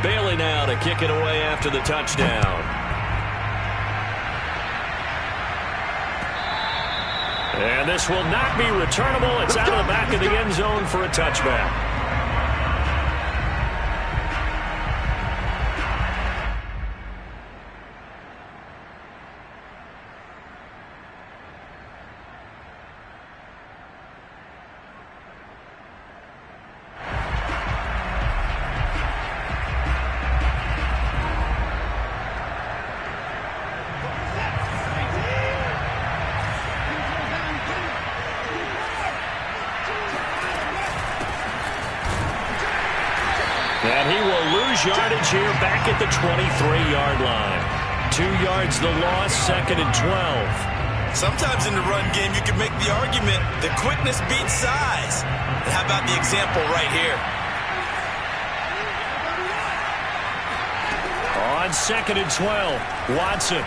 Bailey now to kick it away after the touchdown. And this will not be returnable. It's out of the back of the end zone for a touchback. And he will lose yardage here back at the 23-yard line. 2 yards the loss, 2nd and 12. Sometimes in the run game you can make the argument the quickness beats size. And how about the example right here? On 2nd and 12, Watson.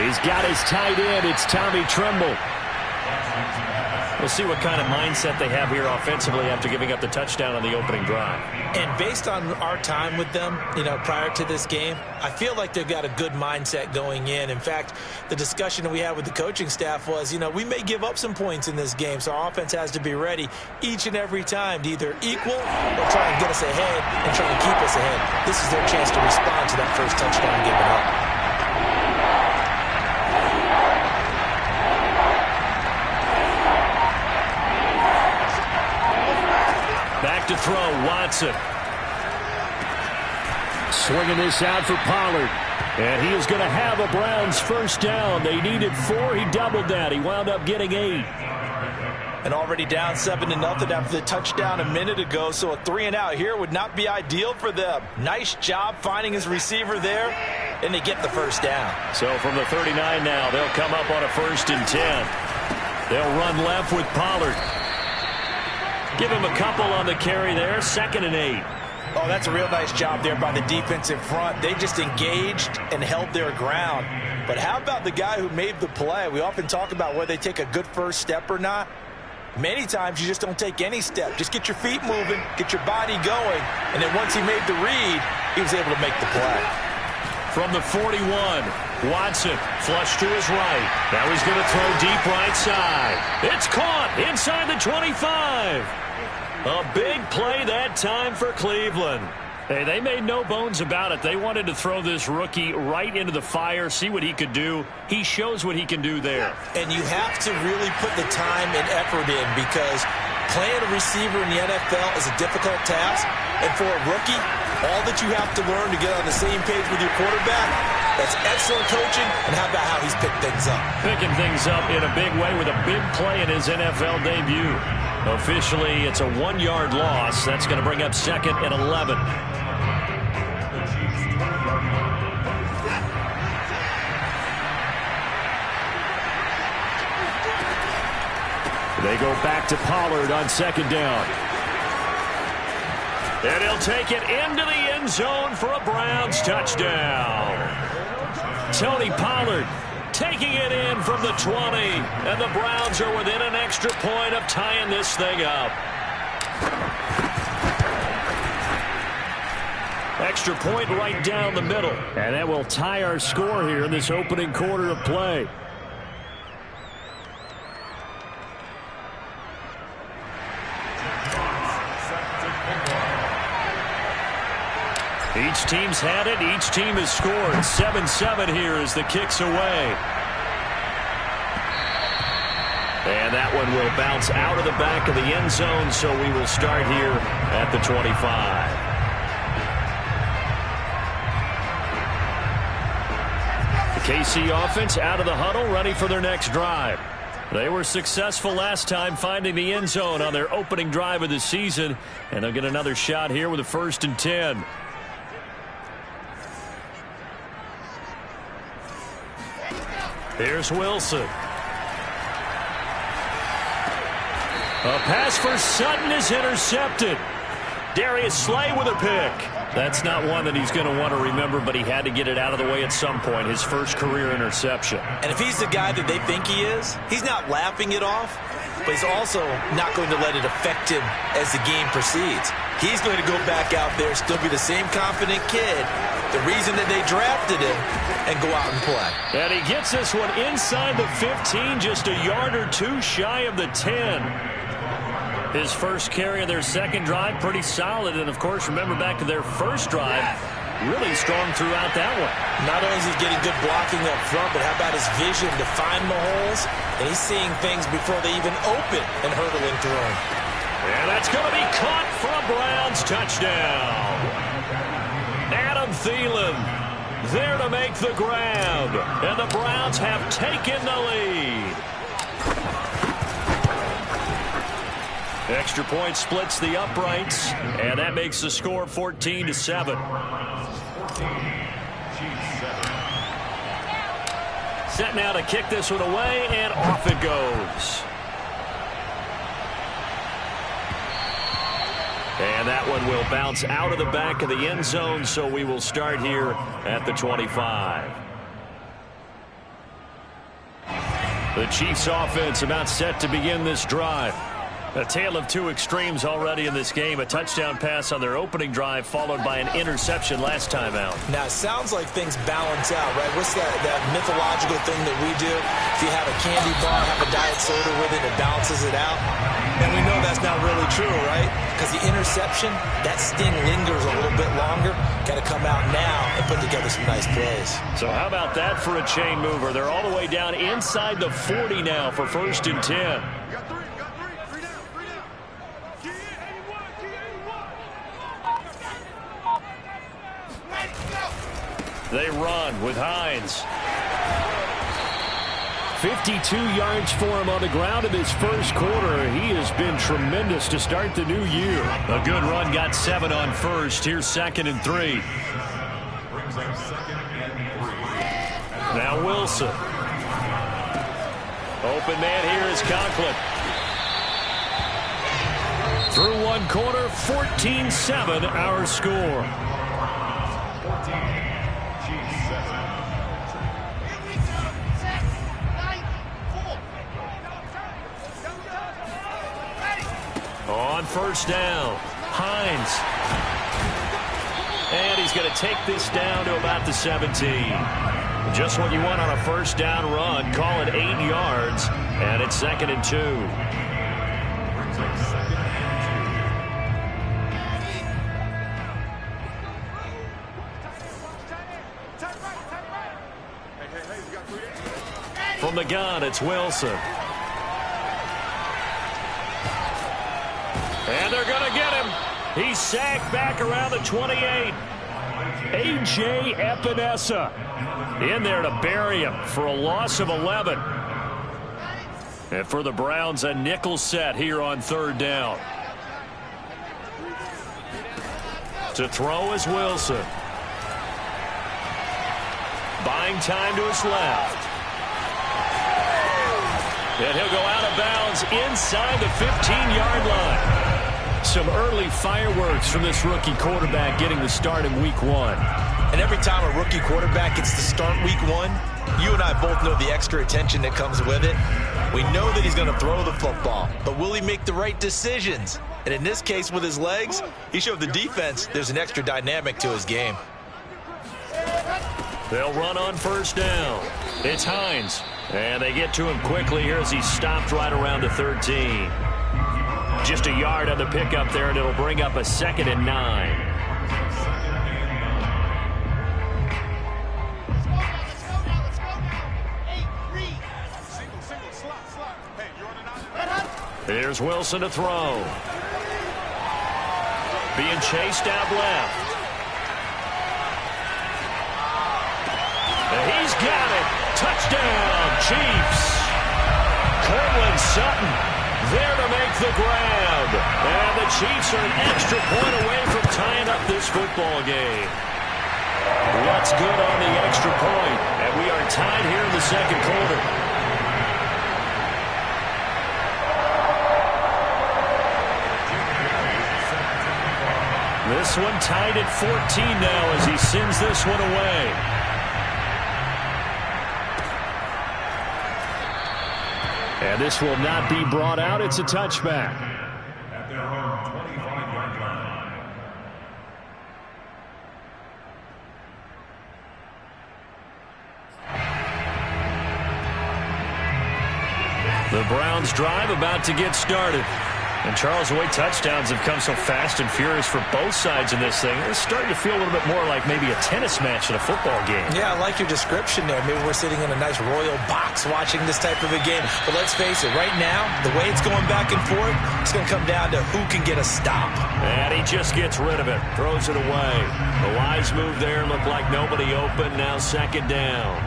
He's got his tight end. It's Tommy Tremble. We'll see what kind of mindset they have here offensively after giving up the touchdown on the opening drive. And based on our time with them, prior to this game, I feel like they've got a good mindset going in. In fact, the discussion that we had with the coaching staff was, we may give up some points in this game, so our offense has to be ready each and every time to either equal or try and get us ahead and try and keep us ahead. This is their chance to respond to that first touchdown given up. Back to throw, Watson. Swinging this out for Pollard. And he is going to have a Browns first down. They needed 4. He doubled that. He wound up getting 8. And already down 7-0 after the touchdown a minute ago. So a 3-and-out here would not be ideal for them. Nice job finding his receiver there. And they get the first down. So from the 39 now, they'll come up on a 1st and 10. They'll run left with Pollard. Give him a couple on the carry there. 2nd and 8. Oh, that's a real nice job there by the defense in front. They just engaged and held their ground. But how about the guy who made the play? We often talk about whether they take a good first step or not. Many times you just don't take any step. Just get your feet moving, get your body going. And then once he made the read, he was able to make the play. From the 41, Watson flush to his right. Now he's going to throw deep right side. It's caught inside the 25. A big play that time for Cleveland. Hey, they made no bones about it. They wanted to throw this rookie right into the fire, see what he could do. He shows what he can do there. And you have to really put the time and effort in because playing a receiver in the NFL is a difficult task. And for a rookie, all that you have to learn to get on the same page with your quarterback, that's excellent coaching. And how about how he's picked things up? Picking things up in a big way with a big play in his NFL debut. Officially, it's a 1-yard loss. That's going to bring up 2nd and 11. They go back to Pollard on 2nd down. And he'll take it into the end zone for a Browns touchdown. Tony Pollard taking it in from the 20. And the Browns are within an extra point of tying this thing up. Extra point right down the middle. And that will tie our score here in this opening quarter of play. Each team's had it. Each team has scored. 7-7 here as the kick's away. And that one will bounce out of the back of the end zone, so we will start here at the 25. The KC offense out of the huddle, ready for their next drive. They were successful last time finding the end zone on their opening drive of the season, and they'll get another shot here with a 1st and 10. Here's Wilson. A pass for Sutton is intercepted. Darius Slay with a pick. That's not one that he's going to want to remember, but he had to get it out of the way at some point, his first career interception. And if he's the guy that they think he is, he's not laughing it off, but he's also not going to let it affect him as the game proceeds. He's going to go back out there, still be the same confident kid, the reason that they drafted him, and go out and play. And he gets this one inside the 15, just a yard or two shy of the 10. His first carry of their second drive, pretty solid. And, of course, remember back to their first drive, really strong throughout that one. Not only is he getting good blocking up front, but how about his vision to find the holes? And he's seeing things before they even open and hurdling through them. And that's going to be caught for a Browns touchdown. Adam Thielen there to make the grab. And the Browns have taken the lead. Extra point splits the uprights, and that makes the score 14-7. Set now to kick this one away, and off it goes. And that one will bounce out of the back of the end zone, so we will start here at the 25. The Chiefs offense about set to begin this drive. A tale of two extremes already in this game. A touchdown pass on their opening drive followed by an interception last time out. Now, it sounds like things balance out, right? What's that mythological thing that we do? If you have a candy bar, have a diet soda with it, it balances it out. And we know that's not really true, right? Because the interception, that sting lingers a little bit longer. Got to come out now and put together some nice plays. So how about that for a chain mover? They're all the way down inside the 40 now for 1st and 10. They run with Hines. 52 yards for him on the ground in his first quarter. He has been tremendous to start the new year. A good run, got 7 on first. Here's 2nd and 3. Now Wilson. Open man here is Conklin. Through one quarter, 14-7 our score. On first down, Hines. And he's going to take this down to about the 17. Just what you want on a first down run. Call it 8 yards, and it's 2nd and 2. From the gun, it's Wilson. And they're going to get him. He's sacked back around the 28. A.J. Epinesa in there to bury him for a loss of 11. And for the Browns, a nickel set here on 3rd down. To throw is Wilson. Buying time to his left. And he'll go out of bounds inside the 15-yard line. Some early fireworks from this rookie quarterback getting the start in week 1. And every time a rookie quarterback gets to start week 1, you and I both know the extra attention that comes with it. We know that he's going to throw the football, but will he make the right decisions? And in this case, with his legs, he showed the defense there's an extra dynamic to his game. They'll run on first down. It's Hines. And they get to him quickly here as he's stopped right around the 13. Just a yard on the pickup there, and it'll bring up a 2nd and 9. Here's Wilson to throw. Being chased out left. And he's got it. Touchdown, Chiefs. Cortland Sutton there to make the grab. And the Chiefs are an extra point away from tying up this football game. What's good on the extra point? And we are tied here in the 2nd quarter. This one tied at 14 now as he sends this one away. And this will not be brought out. It's a touchback. At their own 25-yard line. The Browns drive about to get started. And Charles, the way touchdowns have come so fast and furious for both sides in this thing, it's starting to feel a little bit more like maybe a tennis match in a football game. Yeah, I like your description there. Maybe we're sitting in a nice royal box watching this type of a game. But let's face it, right now, the way it's going back and forth, it's going to come down to who can get a stop. And he just gets rid of it, throws it away. The wise move there, looked like nobody open, now second down.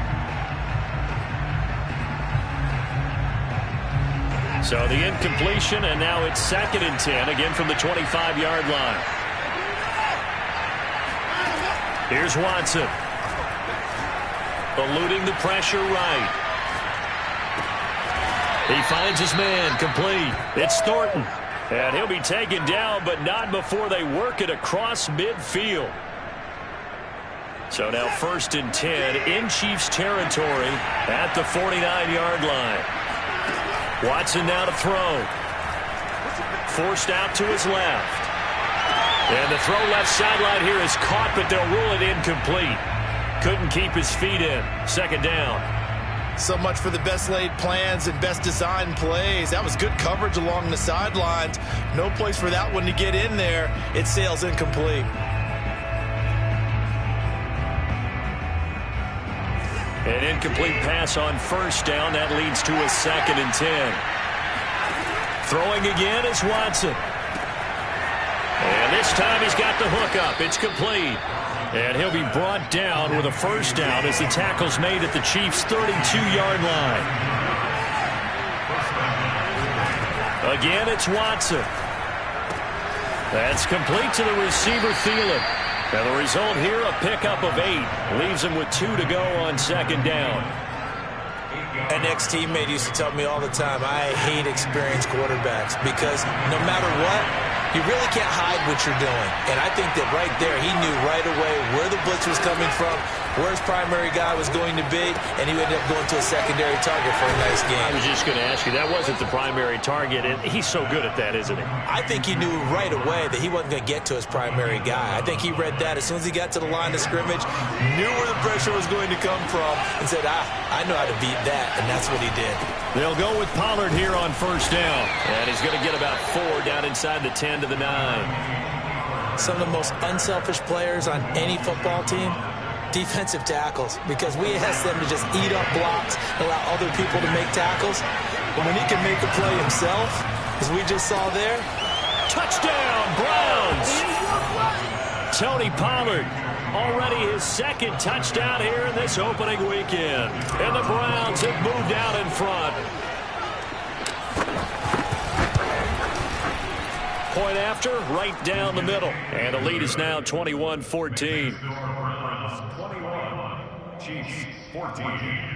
So the incompletion, and now it's 2nd and 10, again from the 25-yard line. Here's Watson. Eluding the pressure right. He finds his man, complete. It's Thornton. And he'll be taken down, but not before they work it across midfield. So now 1st and 10 in Chiefs territory at the 49-yard line. Watson now to throw. Forced out to his left. And the throw left sideline here is caught, but they'll rule it incomplete. Couldn't keep his feet in. 2nd down. So much for the best laid plans and best designed plays. That was good coverage along the sidelines. No place for that one to get in there. It sails incomplete. An incomplete pass on 1st down. That leads to a 2nd and 10. Throwing again is Watson. And this time he's got the hook up. It's complete. And he'll be brought down with a 1st down as the tackle's made at the Chiefs' 32-yard line. Again, it's Watson. That's complete to the receiver, Thielen. And the result here, a pickup of 8. Leaves him with 2 to go on 2nd down. An ex-teammate used to tell me all the time, I hate experienced quarterbacks because no matter what, you really can't hide what you're doing. And I think that right there, he knew right away where the blitz was coming from, where his primary guy was going to be, and he ended up going to a secondary target for a nice game. I was just going to ask you, that wasn't the primary target, and he's so good at that, isn't he? I think he knew right away that he wasn't going to get to his primary guy. I think he read that as soon as he got to the line of scrimmage, knew where the pressure was going to come from, and said, I know how to beat that, and that's what he did. They'll go with Pollard here on 1st down, and he's going to get about 4 down inside the 10 to the 9. Some of the most unselfish players on any football team, defensive tackles, because we ask them to just eat up blocks, allow other people to make tackles. But when he can make a play himself, as we just saw there, touchdown, Browns! Tony Pollard, already his 2nd touchdown here in this opening weekend. And the Browns have moved out in front. Point after, right down the middle. And the lead is now 21-14. Chiefs 14.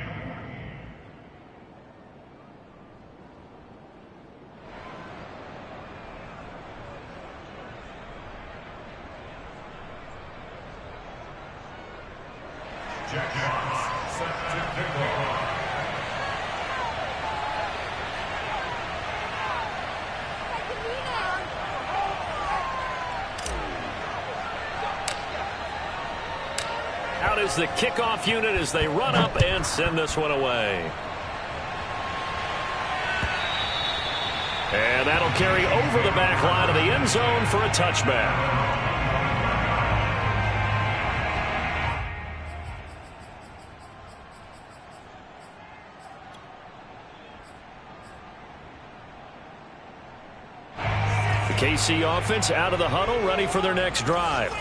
Jack Fox set to kick off. Out is the kickoff unit as they run up and send this one away. And that'll carry over the back line of the end zone for a touchback. The KC offense out of the huddle, ready for their next drive.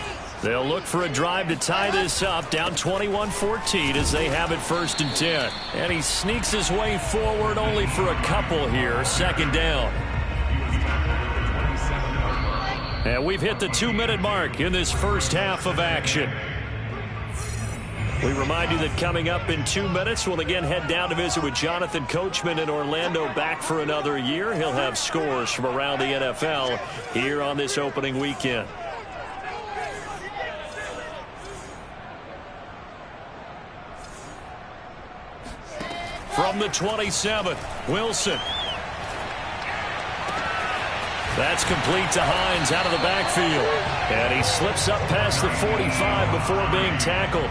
They'll look for a drive to tie this up, down 21-14 as they have it 1st and 10. And he sneaks his way forward only for a couple here, 2nd down. And we've hit the 2-minute mark in this first half of action. We remind you that coming up in 2 minutes, we'll again head down to visit with Jonathan Coachman in Orlando, back for another year. He'll have scores from around the NFL here on this opening weekend. From the 27, Wilson. That's complete to Hines out of the backfield. And he slips up past the 45 before being tackled.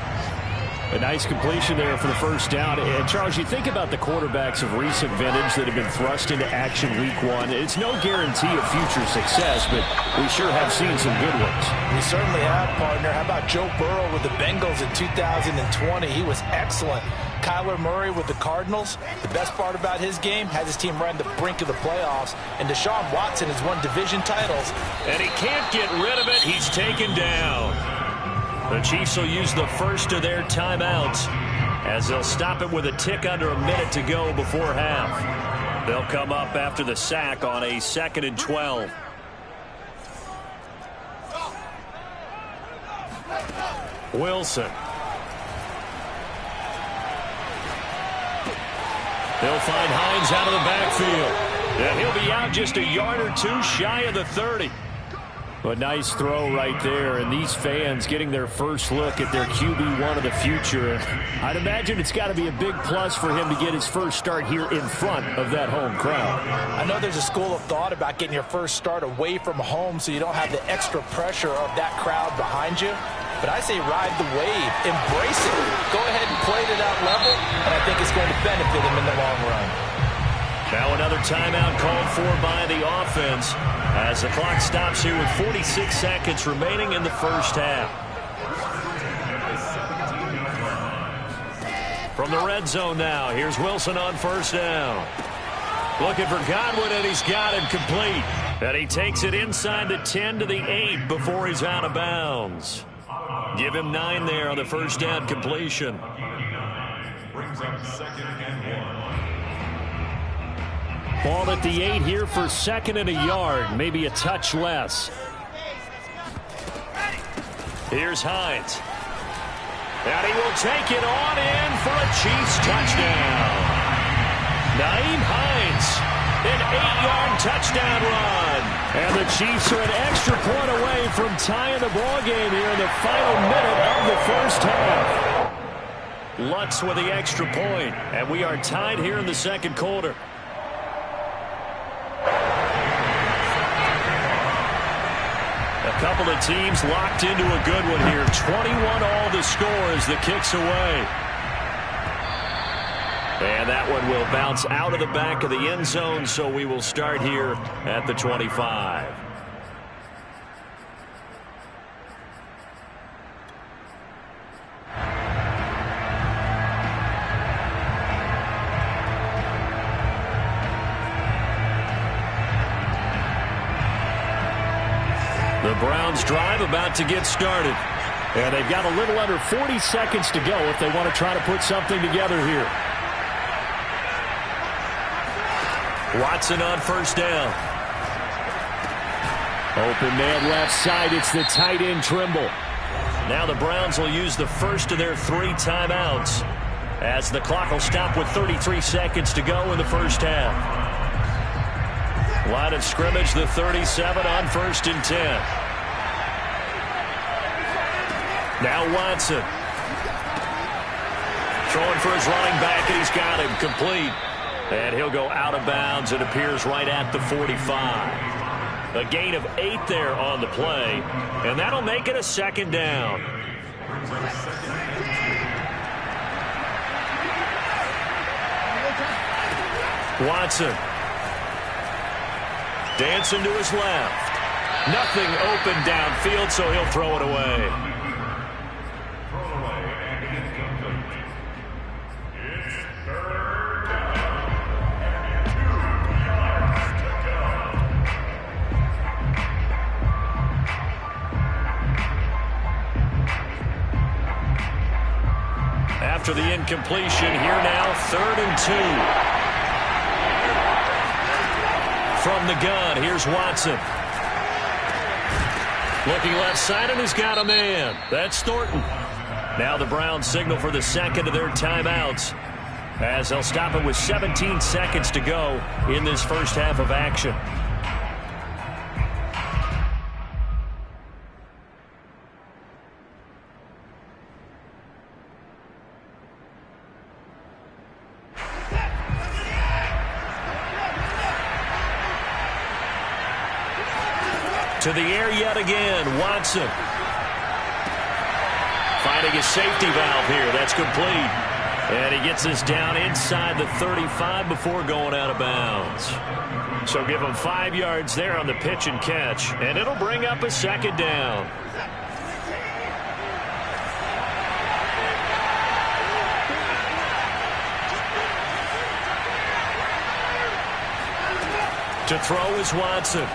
A nice completion there for the first down. And, Charles, you think about the quarterbacks of recent vintage that have been thrust into action week one. It's no guarantee of future success, but we sure have seen some good ones. We certainly have, partner. How about Joe Burrow with the Bengals in 2020? He was excellent. Kyler Murray with the Cardinals. The best part about his game, has his team right on the brink of the playoffs. And Deshaun Watson has won division titles. And he can't get rid of it. He's taken down. The Chiefs will use the first of their timeouts as they'll stop it with a tick under a minute to go before half. They'll come up after the sack on a 2nd and 12. Wilson. They'll find Hines out of the backfield. And he'll be out just a yard or two shy of the 30. A nice throw right there, and these fans getting their first look at their QB1 of the future. I'd imagine it's got to be a big plus for him to get his first start here in front of that home crowd. I know there's a school of thought about getting your first start away from home so you don't have the extra pressure of that crowd behind you. But I say ride the wave, embrace it. Go ahead and play to that level, and I think it's going to benefit him in the long run. Now another timeout called for by the offense as the clock stops here with 46 seconds remaining in the first half. From the red zone now, here's Wilson on first down. Looking for Godwin, and he's got him complete. And he takes it inside the 10 to the 8 before he's out of bounds. Give him 9 there on the first down completion. Brings up 2nd and 1. Ball at the 8 here for 2nd and a yard, maybe a touch less. Here's Hines. And he will take it on in for a Chiefs touchdown. Nyheim Hines, an 8-yard touchdown run. And the Chiefs are an extra point away from tying the ball game here in the final minute of the first half. Lutz with the extra point, and we are tied here in the second quarter. A couple of teams locked into a good one here. 21 all the score as the kick's away. And that one will bounce out of the back of the end zone, so we will start here at the 25. The Browns drive about to get started. And they've got a little under 40 seconds to go if they want to try to put something together here. Watson on first down. Open man left side. It's the tight end Trimble. Now the Browns will use the first of their 3 timeouts as the clock will stop with 33 seconds to go in the first half. Line of scrimmage, the 37 on 1st and 10. Now Watson. Throwing for his running back, and he's got him complete. And he'll go out of bounds. It appears right at the 45. A gain of 8 there on the play, and that'll make it a 2nd down. Watson. Dancing to his left. Nothing open downfield, so he'll throw it away. It's 3rd down. 2 yards to go. After the incompletion, here now, 3rd and 2. From the gun, here's Watson. Looking left side, and he's got a man. That's Thornton. Now the Browns signal for the second of their timeouts as they'll stop it with 17 seconds to go in this first half of action. To the air yet again, Watson. Finding a safety valve here. That's complete. And he gets us down inside the 35 before going out of bounds. So give him 5 yards there on the pitch and catch. And it'll bring up a second down. To throw is Watson.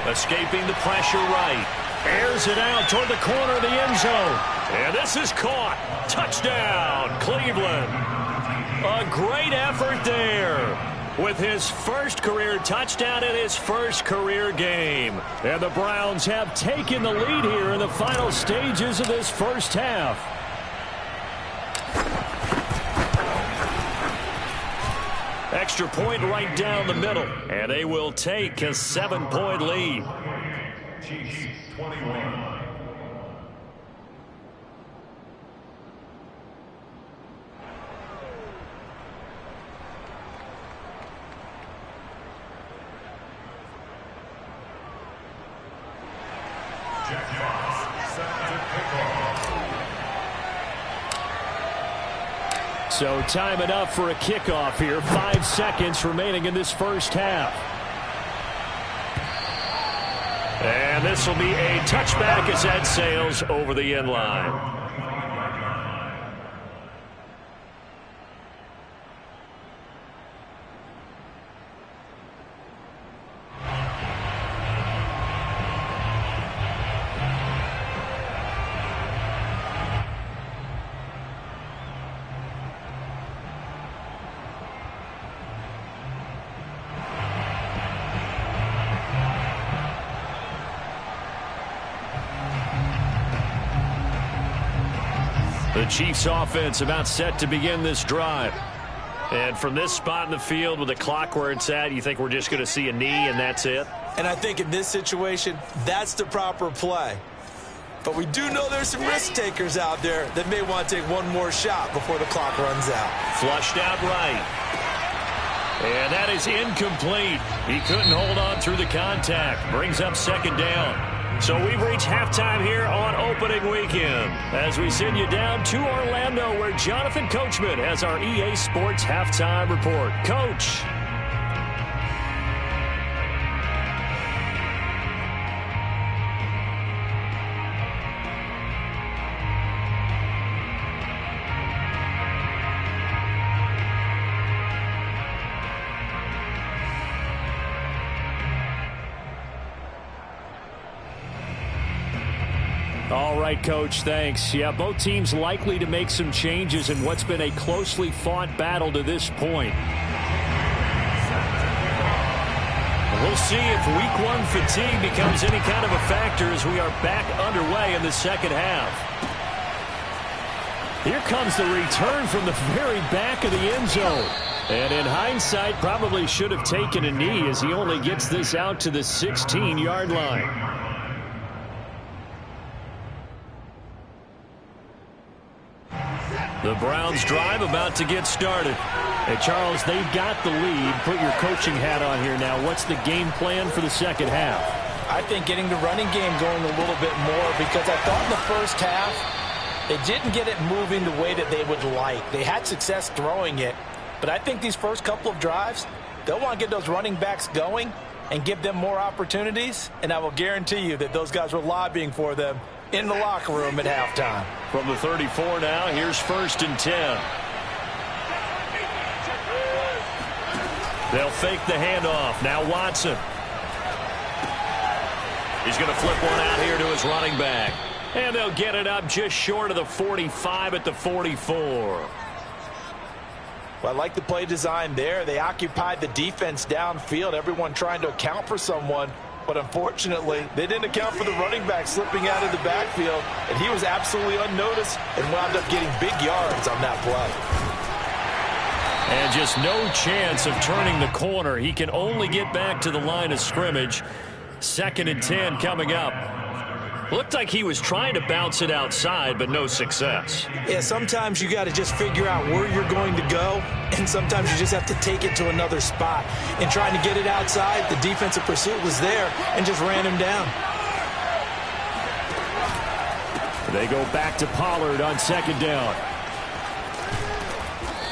Escaping the pressure right. Airs it out toward the corner of the end zone. And this is caught. Touchdown, Cleveland. A great effort there with his first career touchdown in his first career game. And the Browns have taken the lead here in the final stages of this first half. Extra point right down the middle. And they will take a 7-point lead. Chiefs 21. Jack Fox set to kick off. So time enough for a kickoff here. 5 seconds remaining in this first half. And this will be a touchback as that sails over the end line. The Chiefs offense about set to begin this drive. And from this spot in the field with the clock where it's at, you think we're just going to see a knee and that's it? And I think in this situation, that's the proper play. But we do know there's some risk takers out there that may want to take one more shot before the clock runs out. Flushed out right. And that is incomplete. He couldn't hold on through the contact. Brings up second down. So we've reached halftime here on opening weekend as we send you down to Orlando where Jonathan Coachman has our EA Sports halftime report. Coach. All right, Coach, thanks. Yeah, both teams likely to make some changes in what's been a closely fought battle to this point. We'll see if Week 1 fatigue becomes any kind of a factor as we are back underway in the second half. Here comes the return from the very back of the end zone. And in hindsight, probably should have taken a knee as he only gets this out to the 16-yard line. The Browns drive about to get started. Hey, Charles, they've got the lead. Put your coaching hat on here now. What's the game plan for the second half? I think getting the running game going a little bit more because I thought in the first half they didn't get it moving the way that they would like. They had success throwing it, but I think these first couple of drives, they'll want to get those running backs going and give them more opportunities, and I will guarantee you that those guys were lobbying for them in the locker room at halftime. From the 34 now, here's 1st and 10. They'll fake the handoff. Now Watson. He's going to flip one out here to his running back. And they'll get it up just short of the 45 at the 44. Well, I like the play design there. They occupied the defense downfield, everyone trying to account for someone. But unfortunately, they didn't account for the running back slipping out of the backfield, and he was absolutely unnoticed and wound up getting big yards on that play. And just no chance of turning the corner. He can only get back to the line of scrimmage. 2nd and 10 coming up. Looked like he was trying to bounce it outside, but no success. Yeah, sometimes you got to just figure out where you're going to go, and sometimes you just have to take it to another spot. In trying to get it outside, the defensive pursuit was there and just ran him down. They go back to Pollard on second down.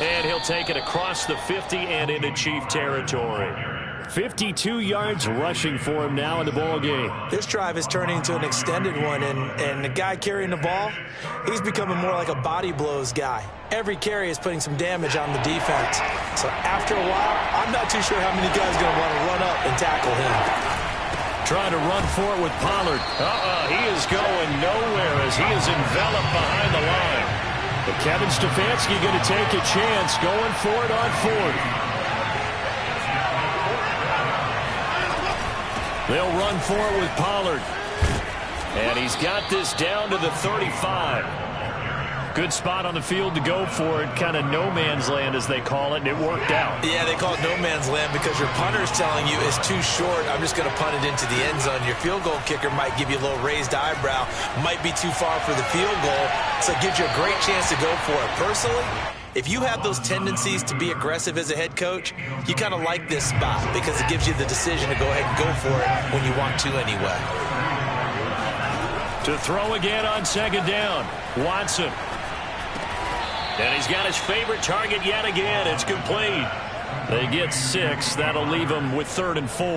And he'll take it across the 50 and into Chief territory. 52 yards rushing for him now in the ball game. This drive is turning into an extended one, and the guy carrying the ball, he's becoming more like a body blows guy. Every carry is putting some damage on the defense. So after a while, I'm not too sure how many guys are going to want to run up and tackle him. Trying to run for it with Pollard. He is going nowhere as he is enveloped behind the line. But Kevin Stefanski going to take a chance going for it on fourth. They'll run for it with Pollard. And he's got this down to the 35. Good spot on the field to go for it. Kind of no man's land, as they call it, and it worked out. Yeah, they call it no man's land because your punter's telling you it's too short. I'm just going to punt it into the end zone. Your field goal kicker might give you a little raised eyebrow. Might be too far for the field goal. So it gives you a great chance to go for it. Personally, if you have those tendencies to be aggressive as a head coach, you kind of like this spot because it gives you the decision to go ahead and go for it when you want to anyway. To throw again on second down, Watson. And he's got his favorite target yet again. It's complete. They get 6. That'll leave him with 3rd and 4.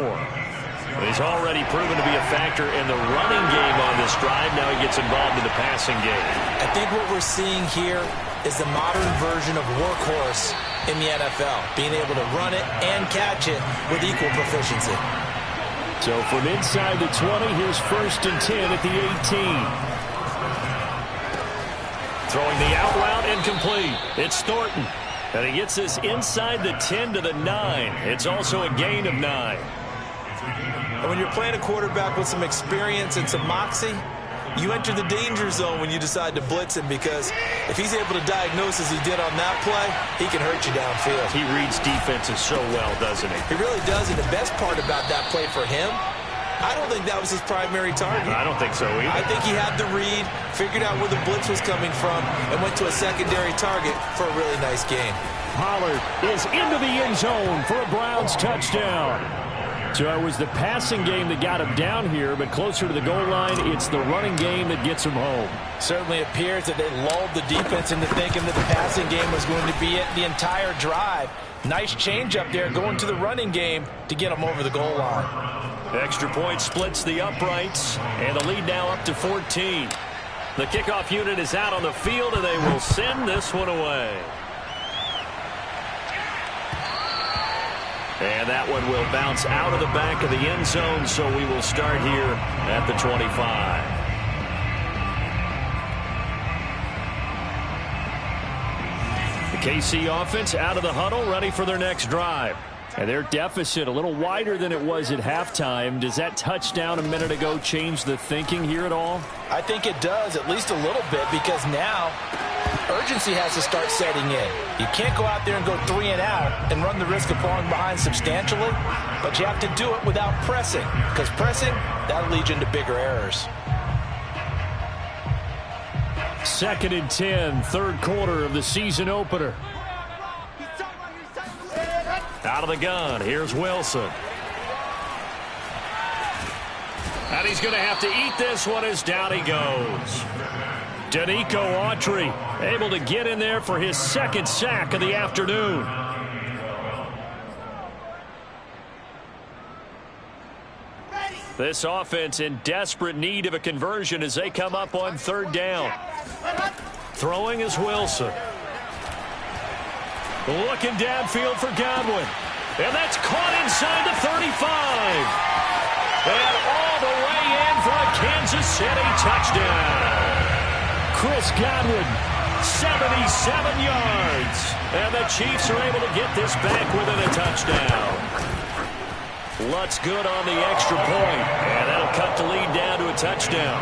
He's already proven to be a factor in the running game on this drive. Now he gets involved in the passing game. I think what we're seeing here is the modern version of workhorse in the NFL, being able to run it and catch it with equal proficiency. So from inside the 20, here's 1st and 10 at the 18. Throwing the out route incomplete. It's Thornton. And he gets this inside the 10 to the 9. It's also a gain of 9. And when you're playing a quarterback with some experience and some moxie, you enter the danger zone when you decide to blitz him, because if he's able to diagnose as he did on that play, he can hurt you downfield. He reads defenses so well, doesn't he? He really does, and the best part about that play for him, I don't think that was his primary target. I don't think so either. I think he had the read, figured out where the blitz was coming from, and went to a secondary target for a really nice game. Pollard is into the end zone for a Browns touchdown. So it was the passing game that got him down here, but closer to the goal line, it's the running game that gets him home. Certainly appears that they lulled the defense into thinking that the passing game was going to be it the entire drive. Nice change up there going to the running game to get them over the goal line. Extra point splits the uprights, and the lead now up to 14. The kickoff unit is out on the field, and they will send this one away. And that one will bounce out of the back of the end zone, so we will start here at the 25. The KC offense out of the huddle, ready for their next drive. And their deficit a little wider than it was at halftime. Does that touchdown a minute ago change the thinking here at all? I think it does, at least a little bit, because now urgency has to start setting in. You can't go out there and go 3 and out and run the risk of falling behind substantially, but you have to do it without pressing, because pressing, that'll lead you into bigger errors. 2nd and 10, 3rd quarter of the season opener. Out of the gun, here's Wilson. And he's going to have to eat this one as down he goes. Danico Autry able to get in there for his 2nd sack of the afternoon. This offense in desperate need of a conversion as they come up on 3rd down. Throwing is Wilson. Looking downfield for Godwin. And that's caught inside the 35. And all the way in for a Kansas City touchdown. Chris Godwin, 77 yards. And the Chiefs are able to get this back within a touchdown. Lutz good on the extra point. And that'll cut the lead down to a touchdown.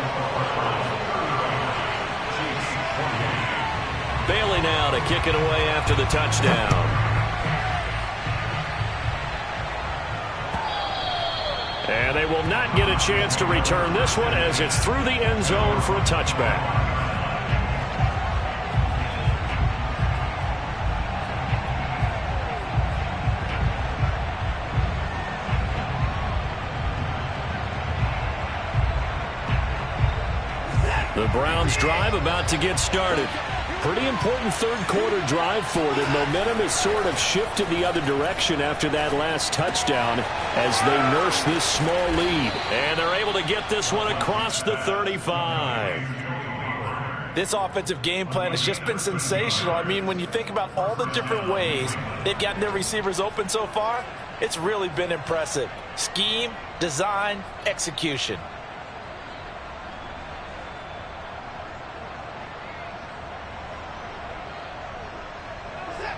Bailey now to kick it away after the touchdown. And they will not get a chance to return this one as it's through the end zone for a touchback. The Browns drive about to get started. Pretty important third-quarter drive for them. Momentum has sort of shifted the other direction after that last touchdown as they nurse this small lead. And they're able to get this one across the 35. This offensive game plan has just been sensational. I mean, when you think about all the different ways they've gotten their receivers open so far, it's really been impressive. Scheme, design, execution.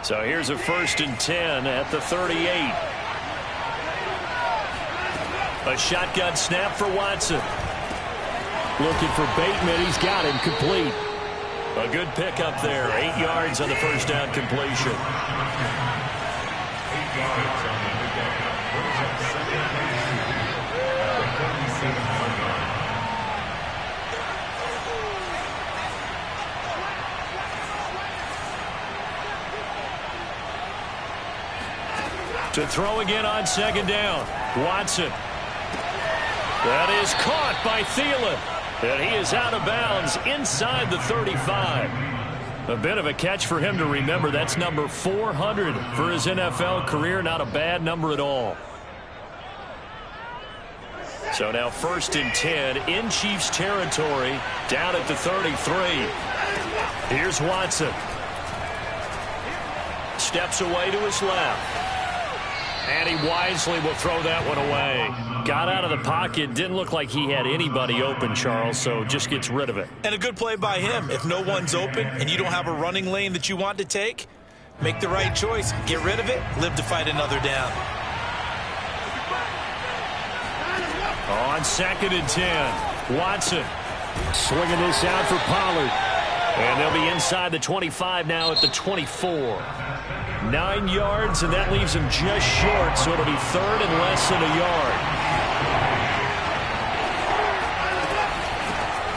So here's a 1st and 10 at the 38. A shotgun snap for Watson. Looking for Bateman. He's got him complete. A good pickup there. 8 yards on the first down completion. 8 yards on the pickup. Brings up 2nd and 2. 37-yard line. To throw again on 2nd down. Watson. That is caught by Thielen. And he is out of bounds inside the 35. A bit of a catch for him to remember. That's number 400 for his NFL career. Not a bad number at all. So now 1st and 10 in Chiefs territory down at the 33. Here's Watson. Steps away to his left. And he wisely will throw that one away. Got out of the pocket. Didn't look like he had anybody open, Charles, so just gets rid of it. And a good play by him. If no one's open and you don't have a running lane that you want to take, make the right choice. Get rid of it. Live to fight another down. On 2nd and 10, Watson swinging this out for Pollard. And they'll be inside the 25 now at the 24. 9 yards, and that leaves him just short, so it'll be 3rd and less than a yard.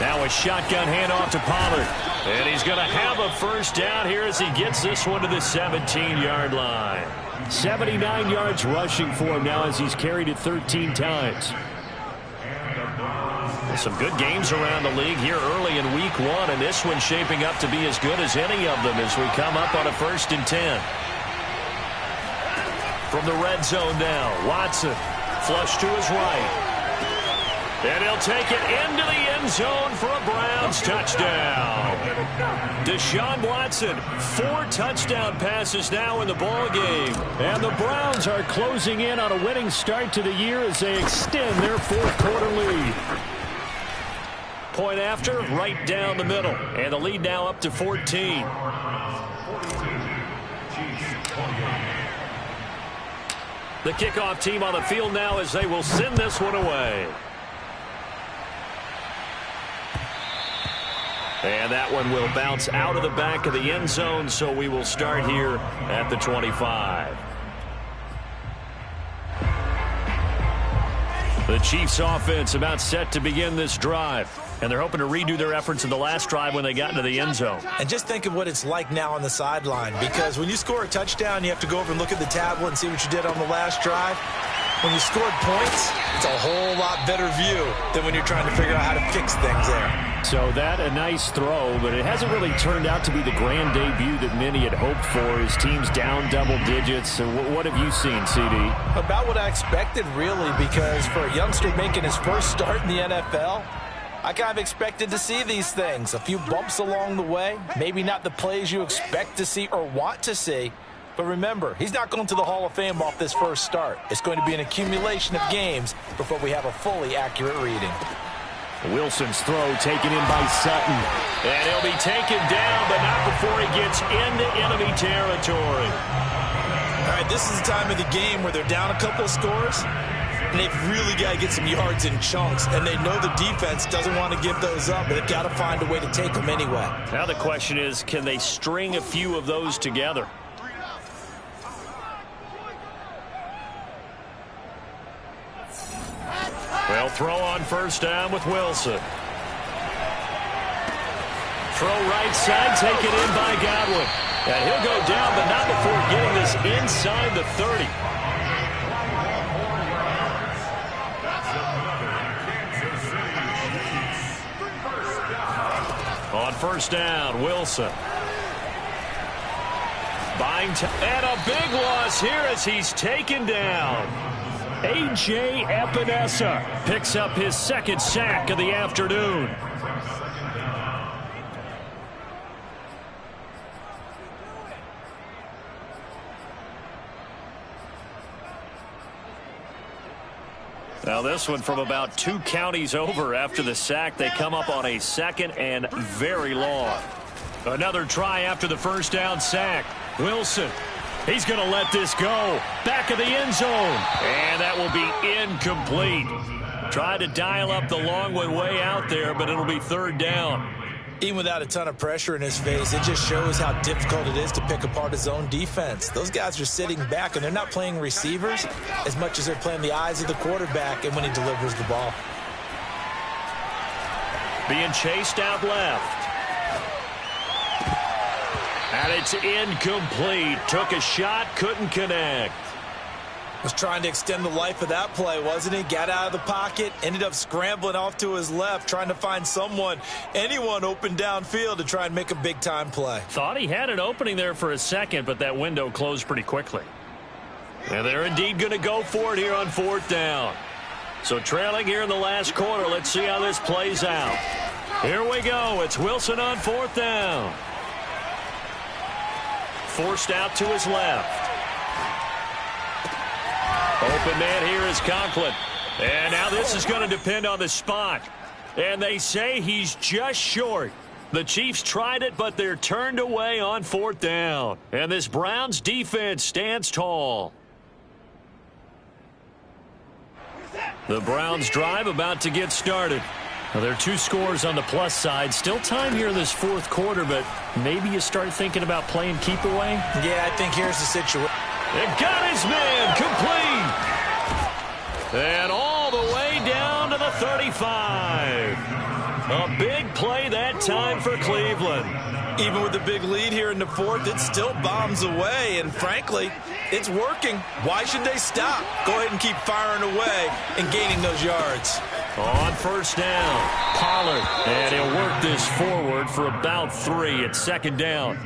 Now a shotgun handoff to Pollard. And he's going to have a first down here as he gets this one to the 17-yard line. 79 yards rushing for him now as he's carried it 13 times. Some good games around the league here early in week 1, and this one's shaping up to be as good as any of them as we come up on a 1st and 10. From the red zone now, Watson, flush to his right. And he'll take it into the end zone for a Browns touchdown. Deshaun Watson, 4 touchdown passes now in the ballgame. And the Browns are closing in on a winning start to the year as they extend their 4th-quarter lead. Point after, right down the middle. And the lead now up to 14. The kickoff team on the field now as they will send this one away. And that one will bounce out of the back of the end zone, so we will start here at the 25. The Chiefs offense about set to begin this drive. And they're hoping to redo their efforts in the last drive when they got into the end zone. And just think of what it's like now on the sideline, because when you score a touchdown, you have to go over and look at the tablet and see what you did on the last drive. When you scored points, it's a whole lot better view than when you're trying to figure out how to fix things there. So that a nice throw, but it hasn't really turned out to be the grand debut that many had hoped for. His team's down double digits. So what have you seen, CD? About what I expected, really, because for a youngster making his first start in the NFL, I kind of expected to see these things. A few bumps along the way, maybe not the plays you expect to see or want to see. But remember, he's not going to the Hall of Fame off this first start. It's going to be an accumulation of games before we have a fully accurate reading. Wilson's throw taken in by Sutton. And he'll be taken down, but not before he gets into enemy territory. All right, this is the time of the game where they're down a couple of scores, and they've really got to get some yards in chunks, and they know the defense doesn't want to give those up, but they've got to find a way to take them anyway. Now the question is, can they string a few of those together? They'll throw on first down with Wilson. Throw right side, taken in by Godwin. And he'll go down, but not before getting this inside the 30. On first down, Wilson. Buying and a big loss here as he's taken down. A.J. Epinesa picks up his second sack of the afternoon. Now this one from about 2 counties over after the sack. They come up on a second and very long. Another try after the first down sack. Wilson, he's going to let this go. Back of the end zone. And that will be incomplete. Tried to dial up the long one way out there, but it'll be third down. Even without a ton of pressure in his face, it just shows how difficult it is to pick apart his own defense. Those guys are sitting back, and they're not playing receivers as much as they're playing the eyes of the quarterback and when he delivers the ball. Being chased out left. And it's incomplete. Took a shot, couldn't connect. Was trying to extend the life of that play, wasn't he? Got out of the pocket, ended up scrambling off to his left, trying to find anyone open downfield to try and make a big-time play. Thought he had an opening there for a second, but that window closed pretty quickly. And they're indeed going to go for it here on fourth down. So trailing here in the last quarter, let's see how this plays out. Here we go. It's Wilson on fourth down. Forced out to his left. Open man here is Conklin. And now this is going to depend on the spot. And they say he's just short. The Chiefs tried it, but they're turned away on fourth down. And this Browns defense stands tall. The Browns drive about to get started. Now, there are 2 scores on the plus side. Still time here in this fourth quarter, but maybe you start thinking about playing keep away? Yeah, I think here's the situation. It got his man complete. And all the way down to the 35. A big play that time for Cleveland. Even with the big lead here in the fourth, it still bombs away. And frankly, it's working. Why should they stop? Go ahead and keep firing away and gaining those yards. On first down, Pollard. And he'll work this forward for about 3 at second down.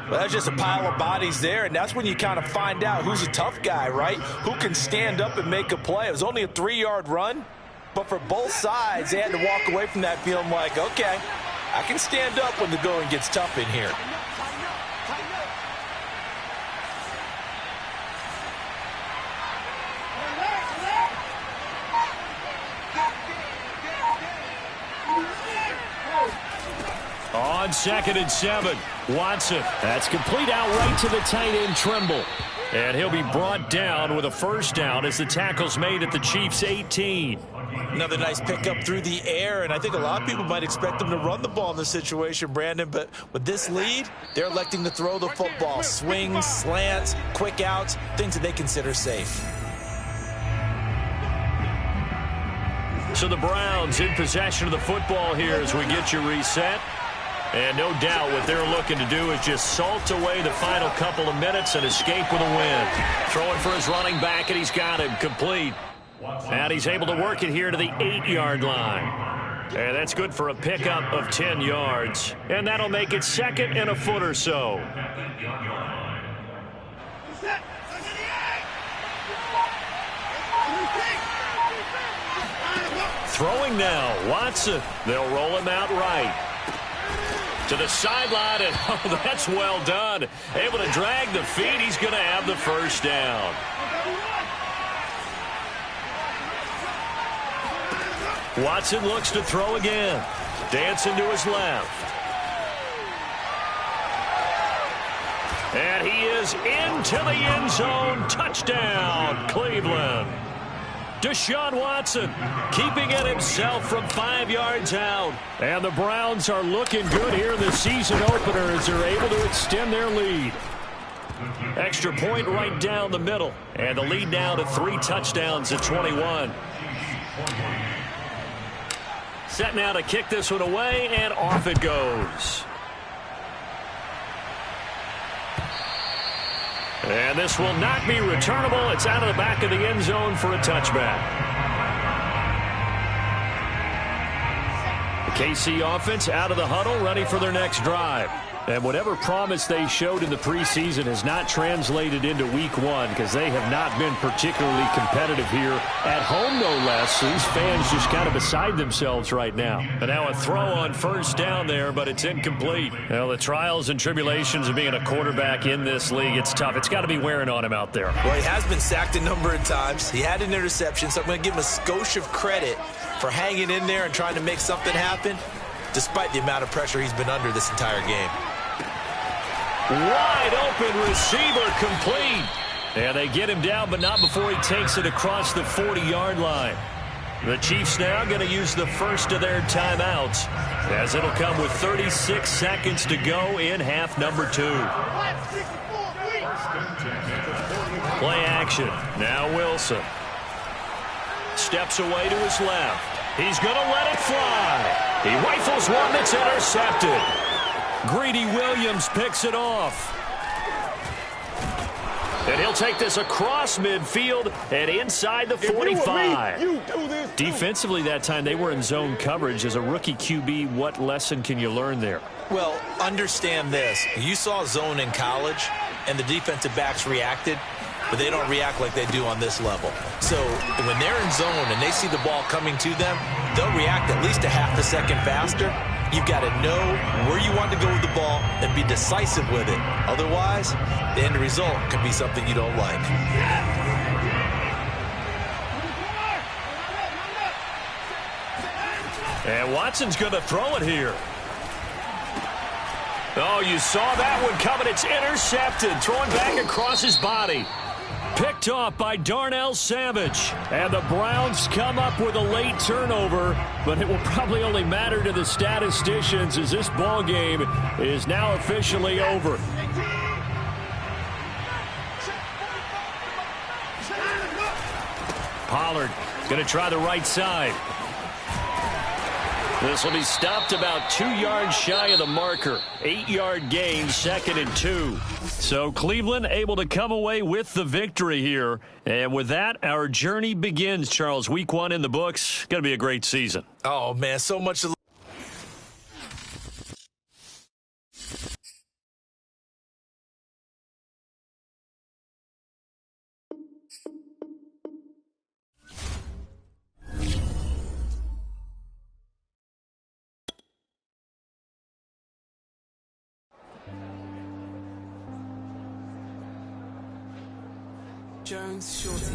Well, that's just a pile of bodies there, and that's when you kind of find out who's a tough guy, right? Who can stand up and make a play. It was only a 3-yard run, but for both sides, they had to walk away from that feeling like, okay, I can stand up when the going gets tough in here. On 2nd and 7, Watson. That's complete out right to the tight end, Trimble. And he'll be brought down with a first down as the tackle's made at the Chiefs' 18. Another nice pickup through the air, and I think a lot of people might expect them to run the ball in this situation, Brandon, but with this lead, they're electing to throw the football. Swings, slants, quick outs, things that they consider safe. So the Browns in possession of the football here as we get you reset. And no doubt what they're looking to do is just salt away the final couple of minutes and escape with a win. Throwing for his running back, and he's got him complete. And he's able to work it here to the 8-yard line. And that's good for a pickup of 10 yards. And that'll make it 2nd and a foot or so. Throwing now, Watson. They'll roll him out right. To the sideline, and oh, that's well done. Able to drag the feet. He's going to have the first down. Watson looks to throw again. Dancing to his left. And he is into the end zone. Touchdown, Cleveland. Deshaun Watson keeping it himself from 5 yards out. And the Browns are looking good here in the season opener as they're able to extend their lead. Extra point right down the middle. And the lead now to 3 touchdowns at 21. Set now to kick this one away, and off it goes. And this will not be returnable. It's out of the back of the end zone for a touchback. The KC offense out of the huddle, ready for their next drive. And whatever promise they showed in the preseason has not translated into week one because they have not been particularly competitive here at home, no less. These fans just kind of beside themselves right now. And now a throw on first down there, but it's incomplete. Well, the trials and tribulations of being a quarterback in this league, it's tough. It's got to be wearing on him out there. Well, he has been sacked a number of times. He had an interception, so I'm going to give him a skosh of credit for hanging in there and trying to make something happen, despite the amount of pressure he's been under this entire game. Wide open receiver complete. And they get him down, but not before he takes it across the 40-yard line. The Chiefs now going to use the first of their timeouts, as it'll come with 36 seconds to go in half number 2. Play action. Now Wilson. Steps away to his left. He's going to let it fly. He rifles one that's intercepted. Greedy Williams picks it off. And he'll take this across midfield and inside the 45. Defensively that time, they were in zone coverage. As a rookie QB, what lesson can you learn there? Well, understand this. You saw zone in college, and the defensive backs reacted, but they don't react like they do on this level. So when they're in zone and they see the ball coming to them, they'll react at least a half a second faster. You've got to know where you want to go with the ball and be decisive with it. Otherwise, the end result can be something you don't like. And Watson's going to throw it here. Oh, you saw that one coming. It's intercepted. Throwing back across his body. Picked off by Darnell Savage. And the Browns come up with a late turnover, but it will probably only matter to the statisticians as this ball game is now officially over. Pollard going to try the right side. This will be stopped about 2 yards shy of the marker. 8-yard gain, 2nd and 2. So Cleveland able to come away with the victory here. And with that, our journey begins, Charles. Week 1 in the books. Going to be a great season. Oh, man, so much to Jones Shorty.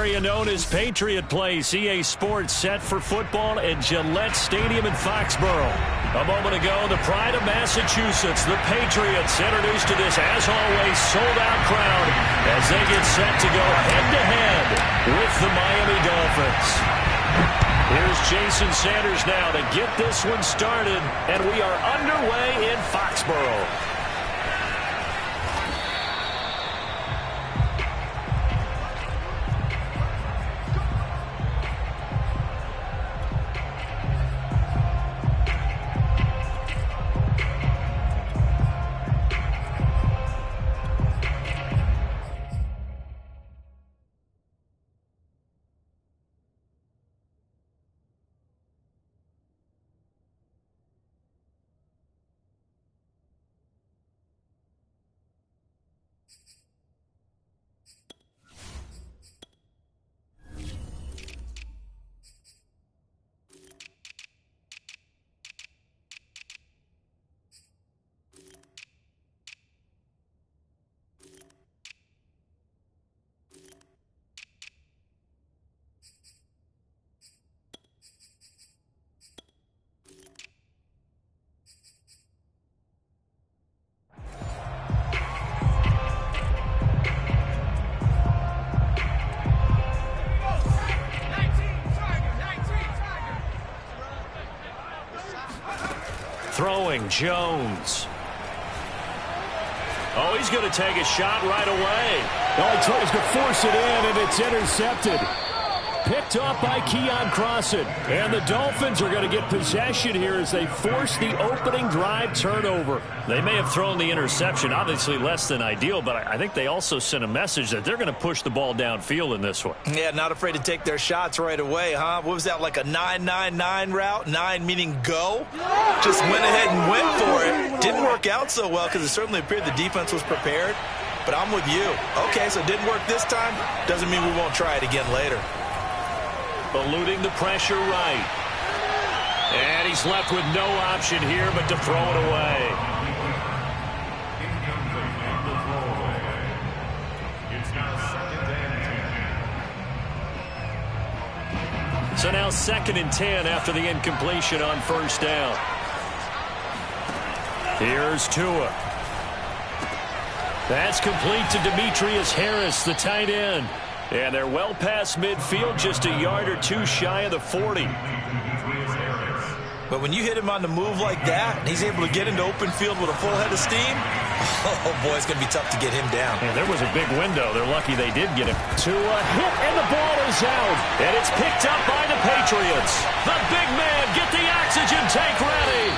area known as Patriot Place. EA Sports set for football at Gillette Stadium in Foxborough. A moment ago, the pride of Massachusetts, the Patriots, introduced to this, as always, sold-out crowd as they get set to go head-to-head with the Miami Dolphins. Here's Jason Sanders now to get this one started, and we are underway in Foxborough. Throwing, Jones. Oh, he's going to take a shot right away. Oh, he tries to force it in, and it's intercepted. Picked up by Keon Crossan. And the Dolphins are going to get possession here as they force the opening drive turnover. They may have thrown the interception, obviously less than ideal, but I think they also sent a message that they're going to push the ball downfield in this one. Yeah, not afraid to take their shots right away, huh? What was that, like a 9-9-9 route? 9 meaning go? Just went ahead and went for it. Didn't work out so well because it certainly appeared the defense was prepared. But I'm with you. Okay, so it didn't work this time. Doesn't mean we won't try it again later. Eluding the pressure right. And he's left with no option here but to throw it away. It's now 2nd and 10. So now 2nd and 10 after the incompletion on first down. Here's Tua. That's complete to Demetrius Harris, the tight end. And they're well past midfield, just a yard or two shy of the 40. But when you hit him on the move like that, and he's able to get into open field with a full head of steam, oh, boy, it's going to be tough to get him down. And there was a big window. They're lucky they did get him. Tua hit, and the ball is out. And it's picked up by the Patriots. The big man, get the oxygen tank ready.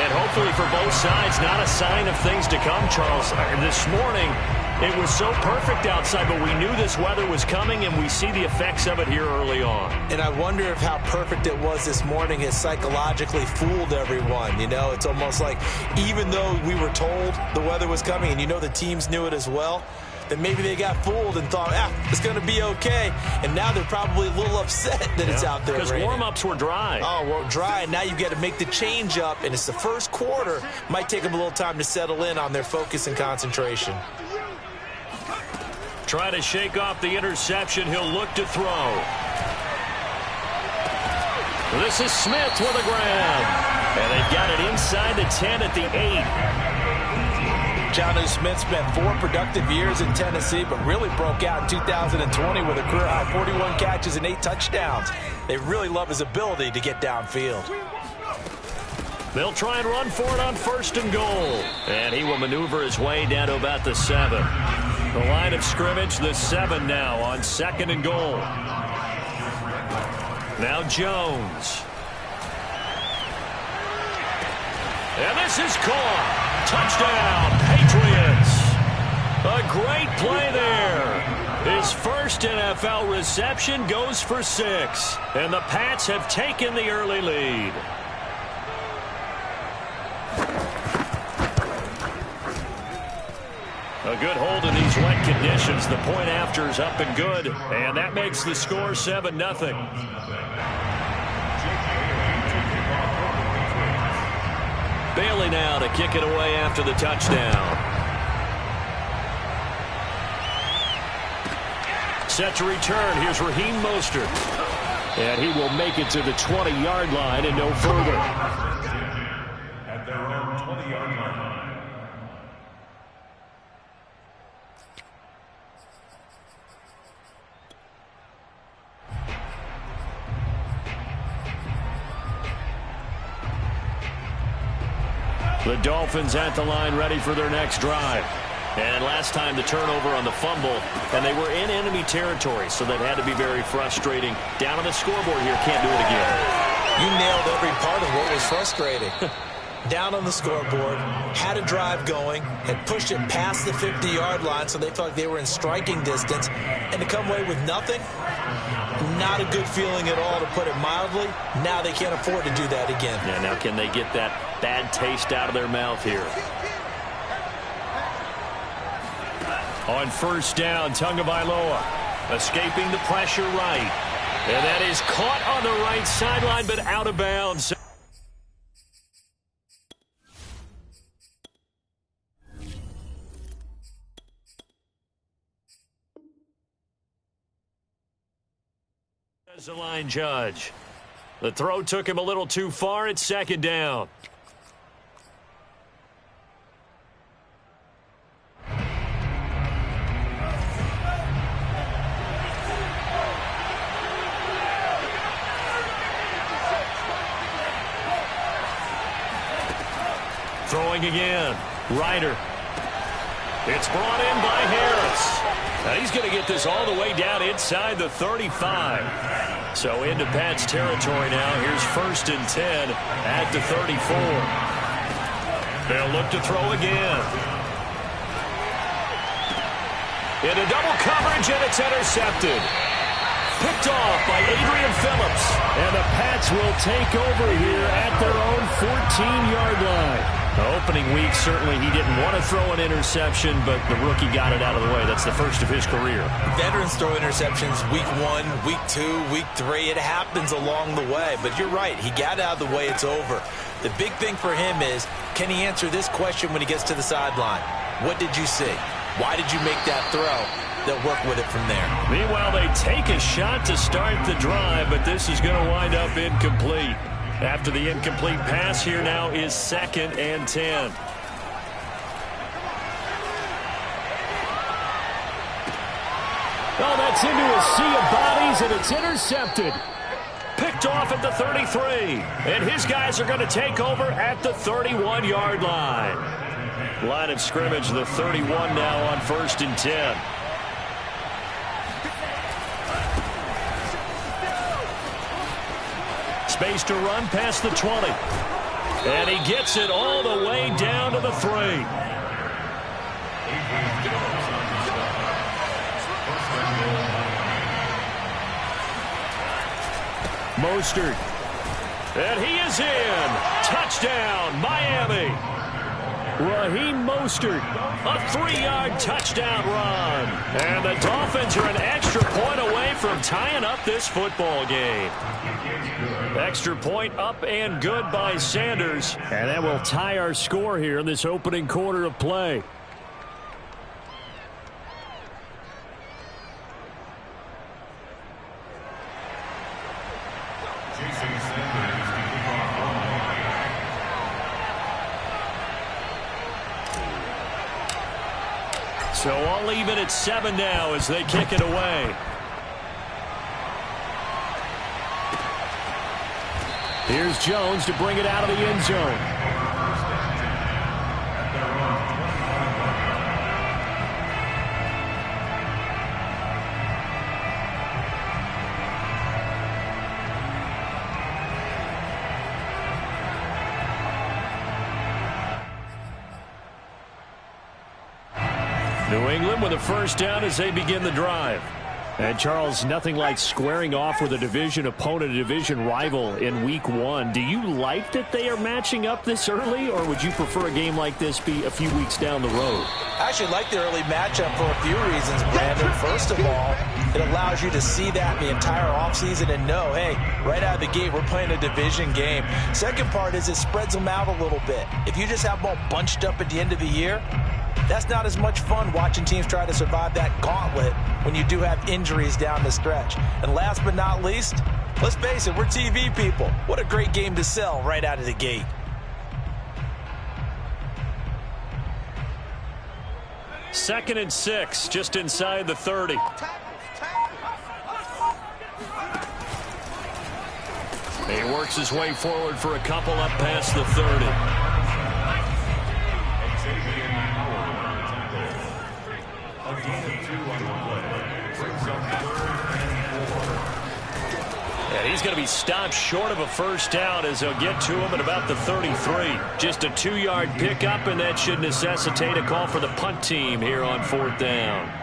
And hopefully for both sides, not a sign of things to come, Charles. This morning, it was so perfect outside, but we knew this weather was coming, and we see the effects of it here early on. And I wonder if how perfect it was this morning has psychologically fooled everyone. You know, it's almost like even though we were told the weather was coming, and you know the teams knew it as well, that maybe they got fooled and thought, it's going to be okay. And now they're probably a little upset that it's out there because warm-ups were dry. Oh, well, dry, and now you've got to make the change up, and it's the first quarter. Might take them a little time to settle in on their focus and concentration. Try to shake off the interception. He'll look to throw. This is Smith with a grab. And they've got it inside the 10 at the 8. Jonnu Smith spent 4 productive years in Tennessee, but really broke out in 2020 with a career-high 41 catches and 8 touchdowns. They really love his ability to get downfield. They'll try and run for it on 1st and goal. And he will maneuver his way down to about the 7. The line of scrimmage, the 7 now on 2nd and goal. Now Jones. And this is caught. Touchdown, Patriots. A great play there. His first NFL reception goes for 6. And the Pats have taken the early lead. A good hold in these wet conditions. The point after is up and good. And that makes the score 7-0. Bailey now to kick it away after the touchdown. Set to return. Here's Raheem Mostert. And he will make it to the 20-yard line and no further. At their own 20-yard line. The Dolphins at the line ready for their next drive. And last time the turnover on the fumble, and they were in enemy territory, so that had to be very frustrating. Down on the scoreboard here, can't do it again. You nailed every part of what was frustrating. Down on the scoreboard, had a drive going, had pushed it past the 50-yard line, so they felt like they were in striking distance, and to come away with nothing, not a good feeling at all, to put it mildly. Now they can't afford to do that again. Yeah, now can they get that bad taste out of their mouth here? On first down, Tagovailoa escaping the pressure right. And that is caught on the right sideline, but out of bounds. As the line judge. The throw took him a little too far. It's second down. Throwing again. Ryder. It's brought in by Harris. Now he's going to get this all the way down inside the 35. So into Pat's territory now. Here's first and 10 at the 34. They'll look to throw again. Into double coverage, and it's intercepted. Picked off by Adrian Phillips. And the Pats will take over here at their own 14-yard line. The opening week, certainly he didn't want to throw an interception, but the rookie got it out of the way. That's the first of his career. Veterans throw interceptions week 1, week 2, week 3. It happens along the way, but you're right. He got out of the way. It's over. The big thing for him is, can he answer this question when he gets to the sideline? What did you see? Why did you make that throw? They'll work with it from there. Meanwhile, they take a shot to start the drive, but this is going to wind up incomplete. After the incomplete pass, here now is second and 10. Oh, that's into a sea of bodies, and it's intercepted. Picked off at the 33. And his guys are going to take over at the 31-yard line. Line of scrimmage, the 31 now on first and 10. Space to run past the 20. And he gets it all the way down to the 3. Mostert. And he is in. Touchdown, Miami. Raheem Mostert. A 3-yard touchdown run. And the Dolphins are an extra point away from tying up this football game. Extra point up and good by Sanders. And that will tie our score here in this opening quarter of play. So all even at 7 now as they kick it away. Here's Jones to bring it out of the end zone. New England with a first down as they begin the drive. And, Charles, nothing like squaring off with a division opponent, a division rival in Week 1. Do you like that they are matching up this early, or would you prefer a game like this be a few weeks down the road? I actually like the early matchup for a few reasons, Brandon. First of all, It allows you to see that the entire offseason and know, hey, right out of the gate, we're playing a division game. Second part is it spreads them out a little bit. If you just have them all bunched up at the end of the year, that's not as much fun watching teams try to survive that gauntlet when you do have injuries down the stretch. And last but not least, let's face it, we're TV people. What a great game to sell right out of the gate. Second and 6, just inside the 30. He works his way forward for a couple up past the 30. And he's going to be stopped short of a first down as they'll get to him at about the 33. Just a 2-yard pickup, and that should necessitate a call for the punt team here on 4th down.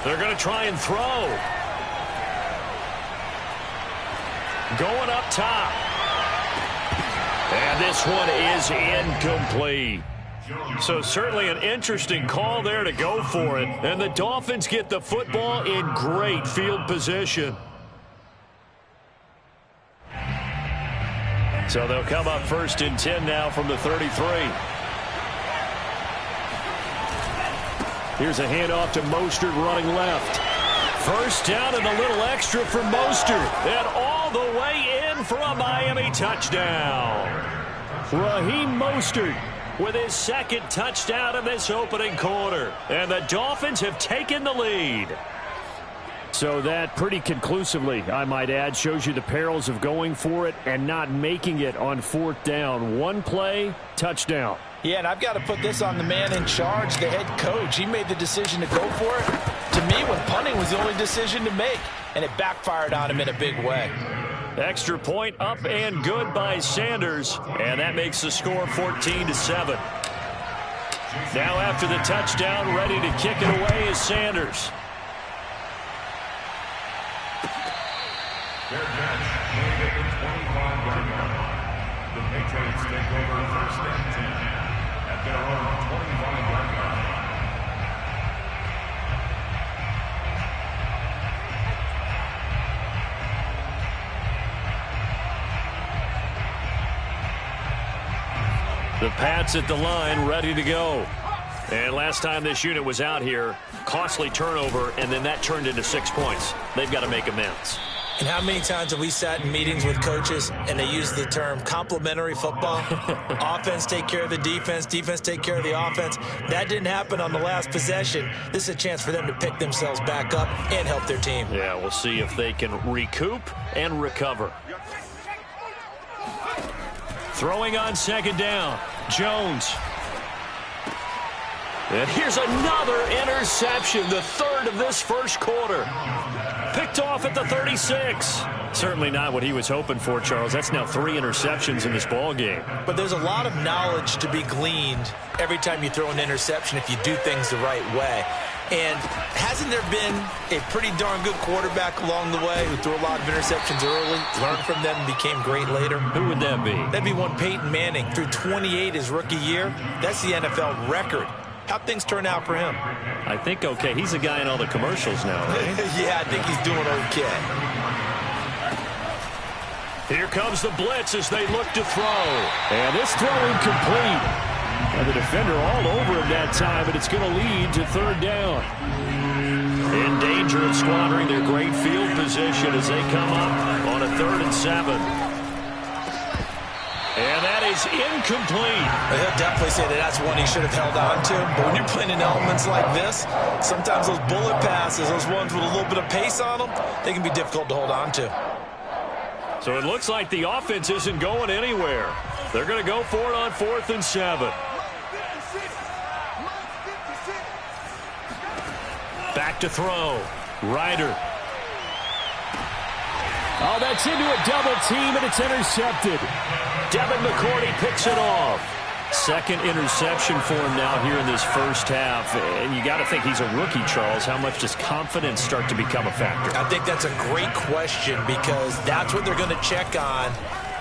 They're going to try and throw. Going up top. And this one is incomplete. So certainly an interesting call there to go for it. And the Dolphins get the football in great field position. So they'll come up 1st and 10 now from the 33. Here's a handoff to Mostert running left. First down and a little extra for Mostert. And all the way in for a Miami touchdown. Raheem Mostert with his second touchdown in this opening quarter. And the Dolphins have taken the lead. So that pretty conclusively, I might add, shows you the perils of going for it and not making it on 4th down. One play, touchdown. Yeah, and I've got to put this on the man in charge, the head coach. He made the decision to go for it. To me, when punting was the only decision to make, and it backfired on him in a big way. Extra point up and good by Sanders, and that makes the score 14-7. Now after the touchdown, ready to kick it away is Sanders. Their catch made it the 25-yard line. The Patriots take over 1st and 10 at their own 25-yard line. The Pats at the line, ready to go. And last time this unit was out here, costly turnover, and then that turned into 6 points. They've got to make amends. And how many times have we sat in meetings with coaches and they use the term complementary football? Offense take care of the defense, defense take care of the offense. That didn't happen on the last possession. This is a chance for them to pick themselves back up and help their team. Yeah, we'll see if they can recoup and recover. Throwing on 2nd down, Jones. And here's another interception, the 3rd of this first quarter. Picked off at the 36. Certainly not what he was hoping for, Charles. That's now 3 interceptions in this ball game. But there's a lot of knowledge to be gleaned every time you throw an interception if you do things the right way. And hasn't there been a pretty darn good quarterback along the way who threw a lot of interceptions early, learned from them, and became great later? Who would that be? That'd be one Peyton Manning. Threw 28 his rookie year. That's the NFL record. How'd things turn out for him? I think okay. He's a guy in all the commercials now, right? Yeah, I think he's doing okay. Here comes the blitz as they look to throw. And this throw incomplete. And the defender all over him that time, but it's going to lead to 3rd down. In danger of squandering their great field position as they come up on a 3rd and 7. And that is incomplete. He'll definitely say that that's one he should have held on to. But when you're playing in elements like this, sometimes those bullet passes, those ones with a little bit of pace on them, they can be difficult to hold on to. So it looks like the offense isn't going anywhere. They're going to go for it on 4th and 7. Back to throw. Ryder. Oh, that's into a double team, and it's intercepted. Devin McCourty picks it off. Second interception for him now here in this first half. And you got to think he's a rookie, Charles. How much does confidence start to become a factor? I think that's a great question because that's what they're going to check on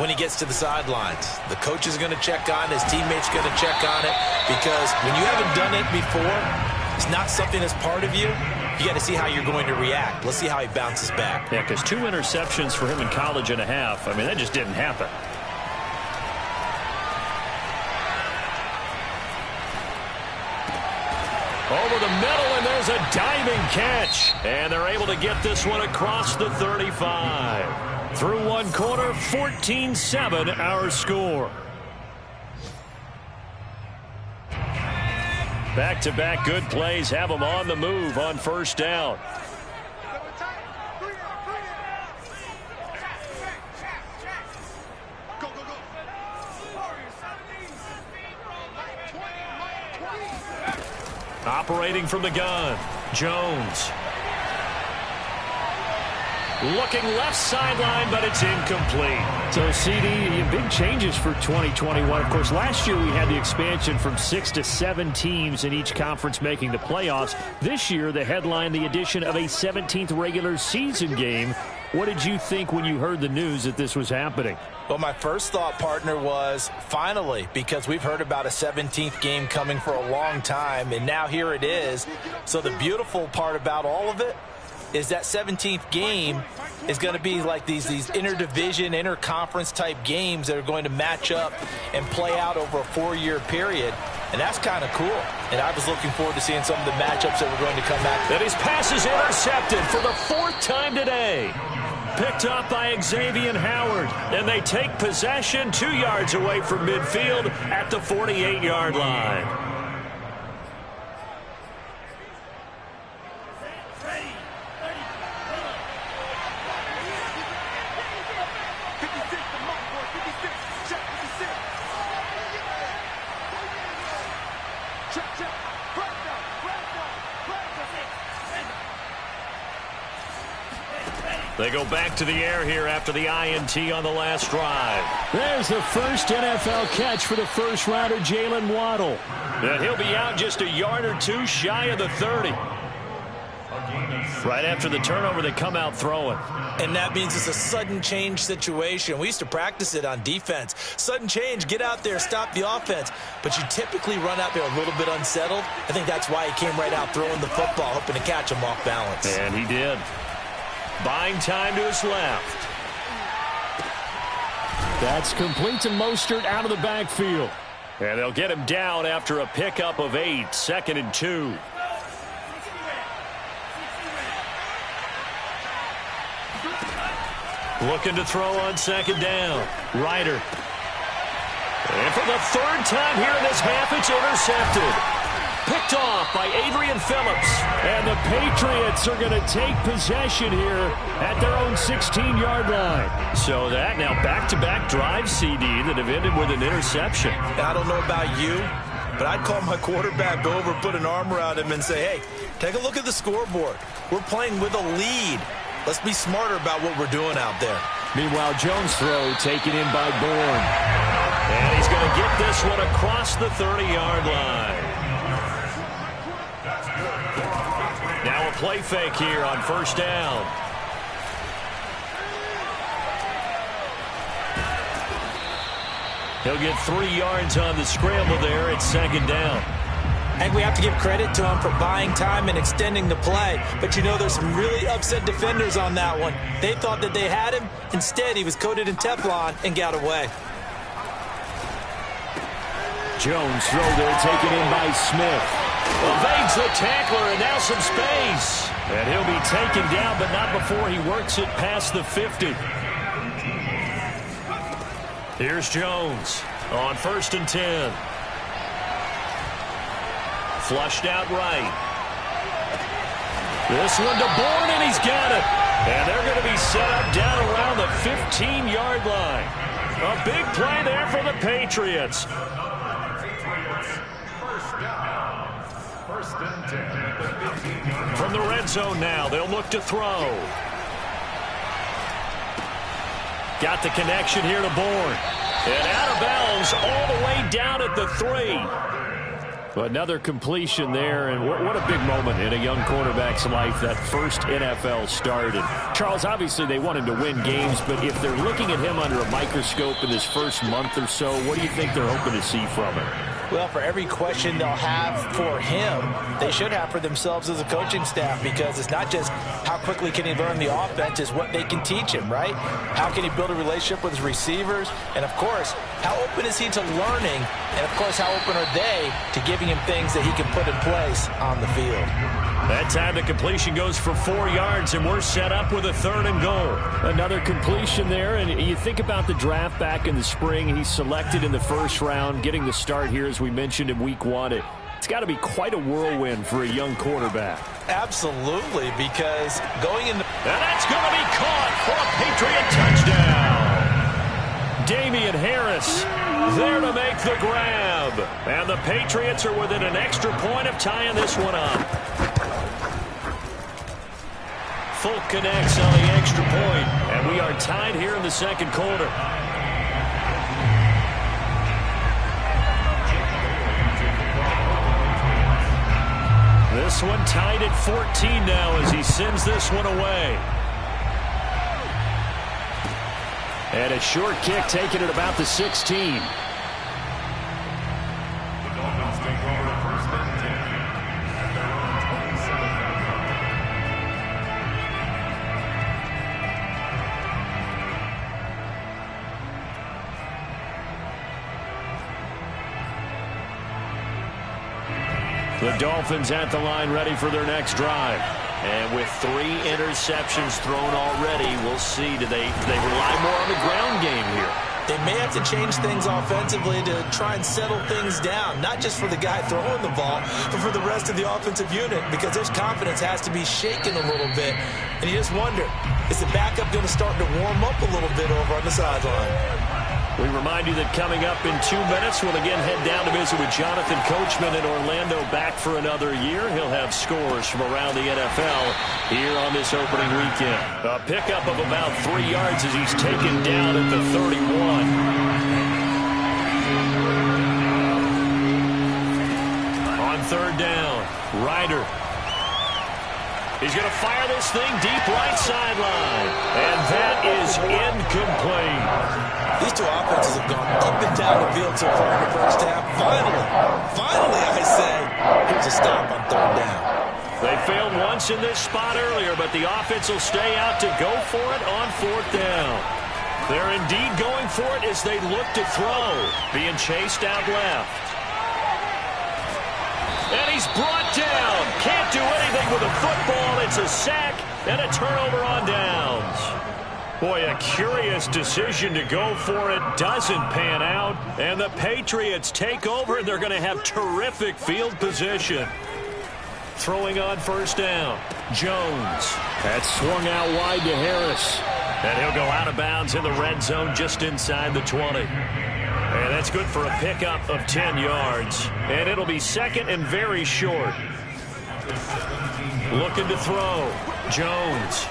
when he gets to the sidelines. The coach is going to check on it. His teammates are going to check on it because when you haven't done it before, it's not something that's part of you. You got to see how you're going to react. Let's see how he bounces back. Yeah, because 2 interceptions for him in college and a half. I mean, that just didn't happen. Over the middle, and there's a diving catch. And they're able to get this one across the 35. Through one quarter, 14-7 our score. Back-to-back good plays have them on the move on first down. Operating from the gun, Jones. Looking left sideline, but it's incomplete. So, CD, big changes for 2021. Of course, last year we had the expansion from 6 to 7 teams in each conference making the playoffs. This year, the headline, the addition of a 17th regular season game. What did you think when you heard the news that this was happening? Well, my first thought, partner, was finally, because we've heard about a 17th game coming for a long time, and now here it is. So the beautiful part about all of it is that 17th game is going to be like these interdivision, interconference type games that are going to match up and play out over a 4-year period. And that's kind of cool. And I was looking forward to seeing some of the matchups that were going to come back. And his pass is intercepted for the 4th time today. Picked up by Xavier Howard. And they take possession 2 yards away from midfield at the 48-yard line. They go back to the air here after the INT on the last drive. There's the first NFL catch for the first rounder, Jalen Waddle. And he'll be out just a yard or two shy of the 30. Right after the turnover, they come out throwing. And that means it's a sudden change situation. We used to practice it on defense. Sudden change, get out there, stop the offense. But you typically run out there a little bit unsettled. I think that's why he came right out throwing the football, hoping to catch him off balance. And he did. Buying time to his left. That's complete to Mostert out of the backfield. And they'll get him down after a pickup of 8, 2nd and 2. Looking to throw on 2nd down. Ryder. And for the 3rd time here in this half, it's intercepted. Picked off by Adrian Phillips. And the Patriots are going to take possession here at their own 16-yard line. So that now back-to-back drive, CD, that have ended with an interception. I don't know about you, but I'd call my quarterback over, put an arm around him, and say, hey, take a look at the scoreboard. We're playing with a lead. Let's be smarter about what we're doing out there. Meanwhile, Jones' throw taken in by Bourne. And he's going to get this one across the 30-yard line. Now a play fake here on first down. He'll get 3 yards on the scramble there at 2nd down. And we have to give credit to him for buying time and extending the play. But, you know, there's some really upset defenders on that one. They thought that they had him. Instead, he was coated in Teflon and got away. Jones throw there taken in by Smith. Evades the tackler, and now some space. And he'll be taken down, but not before he works it past the 50. Here's Jones on 1st and 10. Flushed out right. This one to Bourne, and he's got it. And they're going to be set up down around the 15-yard line. A big play there for the Patriots. From the red zone now, they'll look to throw. Got the connection here to Bourne. And out of bounds all the way down at the 3. Another completion there, and what a big moment in a young quarterback's life, that first NFL start. And Charles, obviously they want him to win games, but if they're looking at him under a microscope in his first month or so, what do you think they're hoping to see from him? Well, for every question they'll have for him, they should have for themselves as a coaching staff, because it's not just how quickly can he learn the offense, it's what they can teach him, right? How can he build a relationship with his receivers? And, of course, how open is he to learning? And, of course, how open are they to giving him things that he can put in place on the field? That time the completion goes for 4 yards, and we're set up with a 3rd and goal. Another completion there, and you think about the draft back in the spring. He's selected in the first round, getting the start here, as we mentioned, in week 1. It's got to be quite a whirlwind for a young quarterback. Absolutely, because going in the... And that's going to be caught for a Patriot touchdown. Damian Harris there to make the grab. And the Patriots are within an extra point of tying this one up. Folk connects on the extra point, and we are tied here in the second quarter. This one tied at 14 now as he sends this one away. And a short kick taken at about the 16. The Dolphins at the line, ready for their next drive. And with 3 interceptions thrown already, we'll see. Do they rely more on the ground game here? They may have to change things offensively to try and settle things down, not just for the guy throwing the ball, but for the rest of the offensive unit, because their confidence has to be shaken a little bit. And you just wonder, is the backup going to start to warm up a little bit over on the sideline? We remind you that coming up in 2 minutes, we'll again head down to visit with Jonathan Coachman in Orlando, back for another year. He'll have scores from around the NFL here on this opening weekend. A pickup of about 3 yards as he's taken down at the 31. On 3rd down, Ryder. He's going to fire this thing deep right sideline. And that is incomplete. These two offenses have gone up and down the field so far in the first half. Finally, I say, here's a stop on 3rd down. They failed once in this spot earlier, but the offense will stay out to go for it on 4th down. They're indeed going for it as they look to throw. Being chased out left. And he's brought down. Can't do anything with a football. It's a sack and a turnover on downs. Boy, a curious decision to go for it. Doesn't pan out. And the Patriots take over. They're going to have terrific field position. Throwing on 1st down. Jones. That's swung out wide to Harris. And he'll go out of bounds in the red zone just inside the 20. And that's good for a pickup of 10 yards. And it'll be 2nd and very short. Looking to throw. Jones.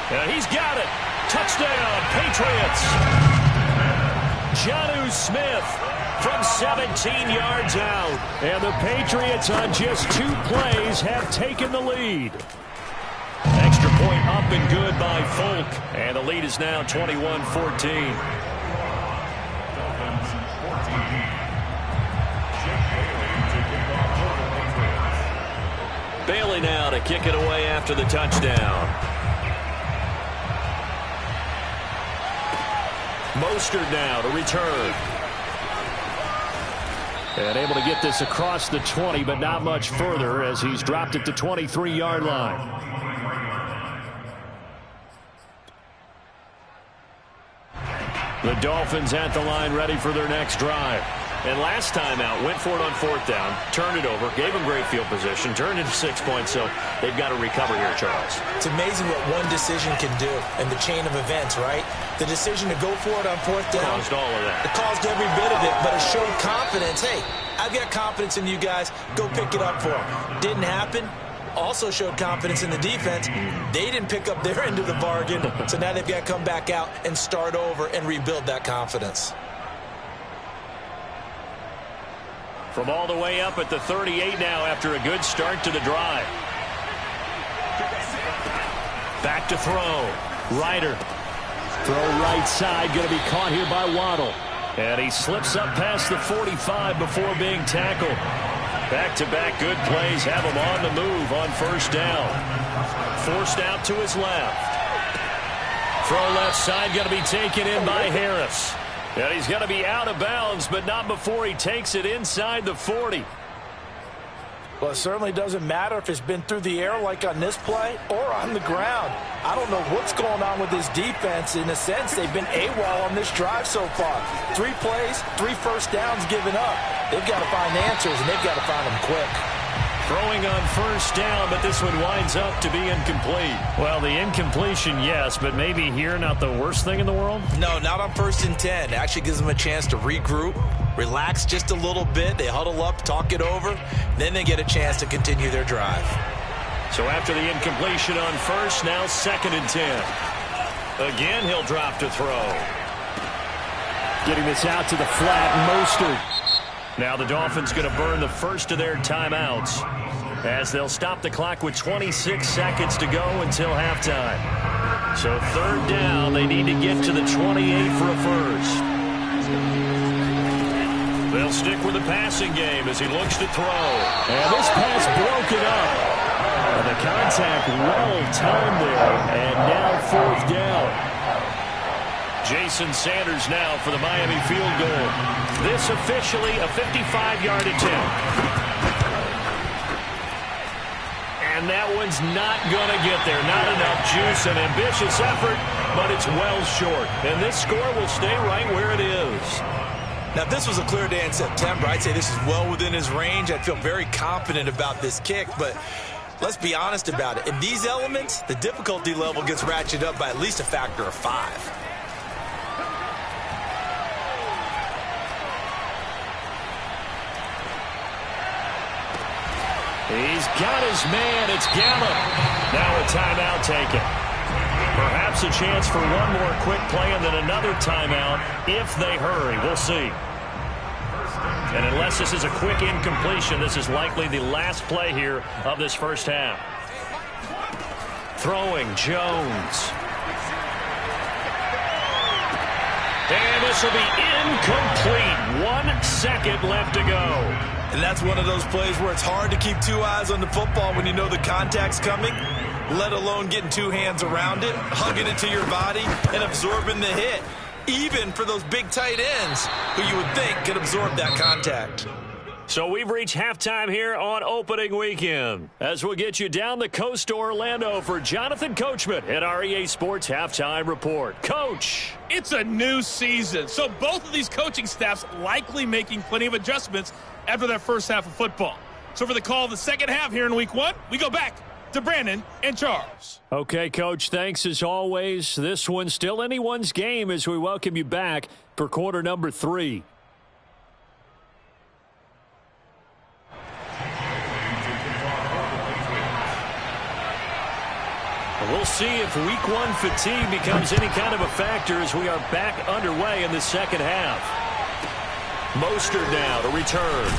And he's got it. Touchdown, Patriots. Jonnu Smith from 17 yards out. And the Patriots on just 2 plays have taken the lead. Extra point up and good by Folk. And the lead is now 21-14. Bailey now to kick it away after the touchdown. Mostert now to return. And able to get this across the 20, but not much further as he's dropped it to 23-yard line. The Dolphins at the line, ready for their next drive. And last time out, went for it on 4th down, turned it over, gave them great field position, turned into 6 points, so they've got to recover here, Charles. It's amazing what one decision can do in the chain of events, right? The decision to go for it on 4th down. Caused all of that. It caused every bit of it, but it showed confidence. Hey, I've got confidence in you guys. Go pick it up for them. Didn't happen. also showed confidence in the defense. They didn't pick up their end of the bargain, so now they've got to come back out and start over and rebuild that confidence. From all the way up at the 38 now after a good start to the drive. Back to throw. Ryder. Throw right side, going to be caught here by Waddle. And he slips up past the 45 before being tackled. Back-to-back good plays have him on the move on first down. Forced out to his left. Throw left side, going to be taken in by Harris. And he's going to be out of bounds, but not before he takes it inside the 40. Well, it certainly doesn't matter if it's been through the air like on this play or on the ground. I don't know what's going on with this defense. In a sense, they've been AWOL on this drive so far. 3 plays, 3 first downs given up. They've got to find answers, and they've got to find them quick. Throwing on first down, but this one winds up to be incomplete. Well, the incompletion, yes, but maybe here not the worst thing in the world? No, not on 1st and 10. It actually gives them a chance to regroup, relax just a little bit. They huddle up, talk it over. Then they get a chance to continue their drive. So after the incompletion on first, now 2nd and 10. Again, he'll drop to throw. Getting this out to the flat, Mostert. Now the Dolphins going to burn the first of their timeouts as they'll stop the clock with 26 seconds to go until halftime. So 3rd down, they need to get to the 28 for a first. They'll stick with the passing game as he looks to throw. And this pass broken up. And the contact well timed there. And now 4th down. Jason Sanders now for the Miami field goal. This officially a 55-yard attempt. And that one's not going to get there. Not enough juice, an ambitious effort, but it's well short. And this score will stay right where it is. Now, if this was a clear day in September, I'd say this is well within his range. I'd feel very confident about this kick, but let's be honest about it. In these elements, the difficulty level gets ratcheted up by at least a factor of 5. He's got his man. It's Gallup. Now a timeout taken. Perhaps a chance for one more quick play and then another timeout if they hurry. We'll see. And unless this is a quick incompletion, this is likely the last play here of this first half. Throwing Jones. And this will be incomplete. 1 second left to go. And that's one of those plays where it's hard to keep 2 eyes on the football when you know the contact's coming, let alone getting 2 hands around it, hugging it to your body, and absorbing the hit, even for those big tight ends who you would think could absorb that contact. So we've reached halftime here on opening weekend as we'll get you down the coast to Orlando for Jonathan Coachman at our EA Sports Halftime Report. Coach. It's a new season, so both of these coaching staffs likely making plenty of adjustments after that first half of football. So for the call of the second half here in week 1, we go back to Brandon and Charles. Okay, Coach, thanks as always. This one's still anyone's game as we welcome you back for quarter number 3. We'll see if week 1 fatigue becomes any kind of a factor as we are back underway in the second half. Mostert now to return.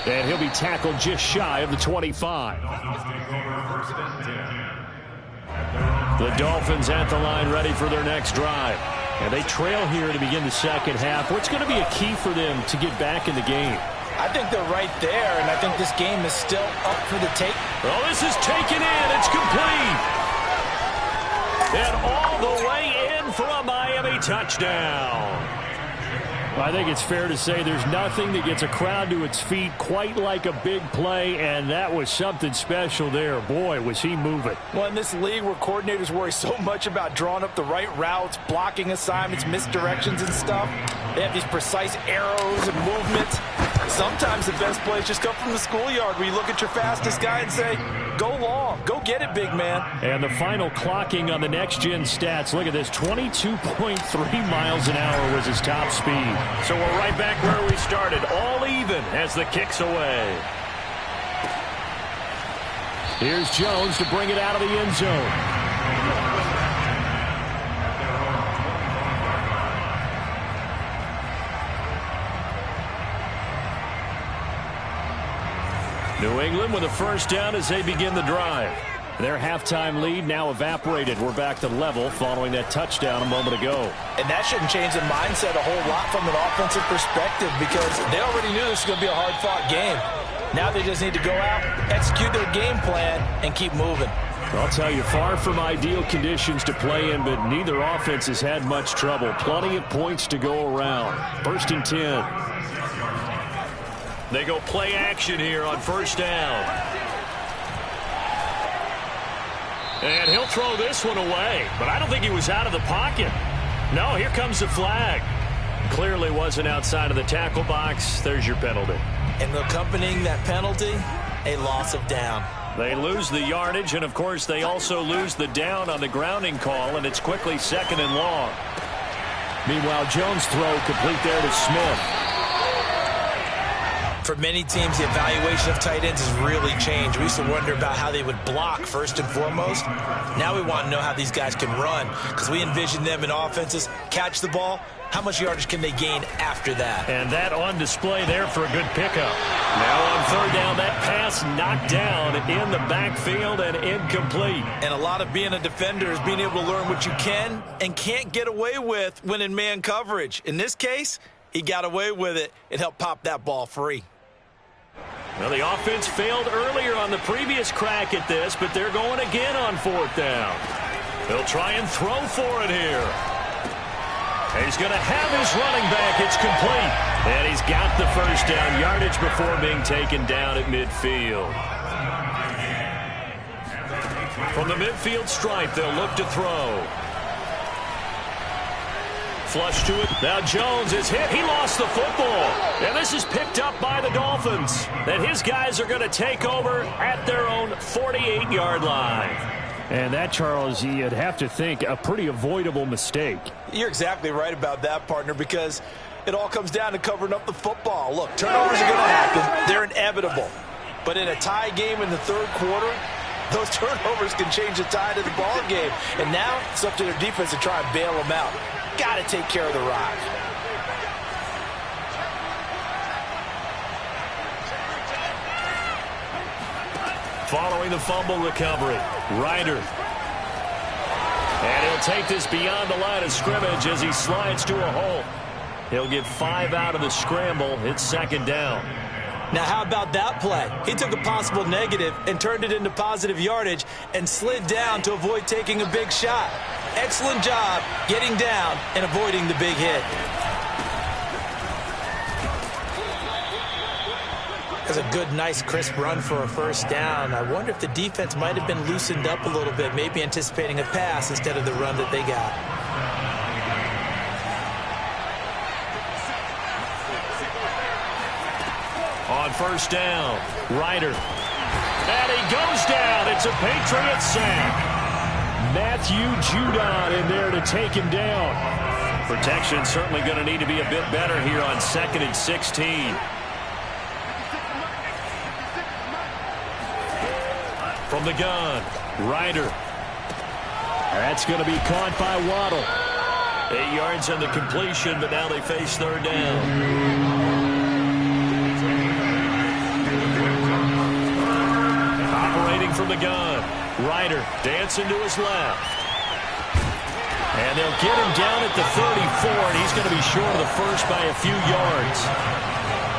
And he'll be tackled just shy of the 25. The Dolphins at the line ready for their next drive. And they trail here to begin the second half. What's going to be a key for them to get back in the game? I think they're right there, and I think this game is still up for the take. Well, this is taken in. It's complete. And all the way in for a Miami touchdown. I think it's fair to say there's nothing that gets a crowd to its feet quite like a big play, and that was something special there. Boy, was he moving. Well, in this league where coordinators worry so much about drawing up the right routes, blocking assignments, misdirections and stuff, they have these precise arrows and movements. Sometimes the best plays just come from the schoolyard where you look at your fastest guy and say, go long, go get it, big man. And the final clocking on the next-gen stats, look at this, 22.3 miles an hour was his top speed. So we're right back where we started, all even as the kick's away. Here's Jones to bring it out of the end zone. New England with a first down as they begin the drive. Their halftime lead now evaporated. We're back to level following that touchdown a moment ago. And that shouldn't change the mindset a whole lot from an offensive perspective because they already knew this was going to be a hard-fought game. Now they just need to go out, execute their game plan, and keep moving. I'll tell you, far from ideal conditions to play in, but neither offense has had much trouble. Plenty of points to go around. 1st and 10. They go play action here on first down. And he'll throw this one away, but I don't think he was out of the pocket. No, here comes the flag. Clearly wasn't outside of the tackle box. There's your penalty. And accompanying that penalty, a loss of down. They lose the yardage, and, of course, they also lose the down on the grounding call, and it's quickly 2nd and long. Meanwhile, Jones' throw complete there to Smith. For many teams, the evaluation of tight ends has really changed. We used to wonder about how they would block first and foremost. Now we want to know how these guys can run because we envision them in offenses, catch the ball. How much yardage can they gain after that? And that on display there for a good pickup. Now on 3rd down, that pass knocked down in the backfield and incomplete. And a lot of being a defender is being able to learn what you can and can't get away with when in man coverage. In this case, he got away with it and helped pop that ball free. Well, the offense failed earlier on the previous crack at this, but they're going again on 4th down. They'll try and throw for it here. He's going to have his running back. It's complete. And he's got the first down yardage before being taken down at midfield. From the midfield stripe, they'll look to throw. Flush to it. Now Jones is hit. He lost the football. And this is picked up by the Dolphins. And his guys are going to take over at their own 48-yard line. And that, Charles, you'd have to think a pretty avoidable mistake. You're exactly right about that, partner, because it all comes down to covering up the football. Look, turnovers are going to happen. They're inevitable. But in a tie game in the 3rd quarter, those turnovers can change the tide of the ball game. And now it's up to their defense to try and bail them out. Got to take care of the rock. Following the fumble recovery, Ryder. And he'll take this beyond the line of scrimmage as he slides to a hole. He'll get 5 out of the scramble. It's 2nd down. Now, how about that play? He took a possible negative and turned it into positive yardage and slid down to avoid taking a big shot. Excellent job getting down and avoiding the big hit. That's a good, nice, crisp run for a first down. I wonder if the defense might have been loosened up a little bit, maybe anticipating a pass instead of the run that they got. On first down, Ryder. And he goes down. It's a Patriot sack. Matthew Judon in there to take him down. Protection certainly going to need to be a bit better here on 2nd and 16. From the gun, Ryder. That's going to be caught by Waddle. 8 yards on the completion, but now they face 3rd down. Operating from the gun, Ryder dancing to his left. And they'll get him down at the 34, and he's going to be short of the first by a few yards.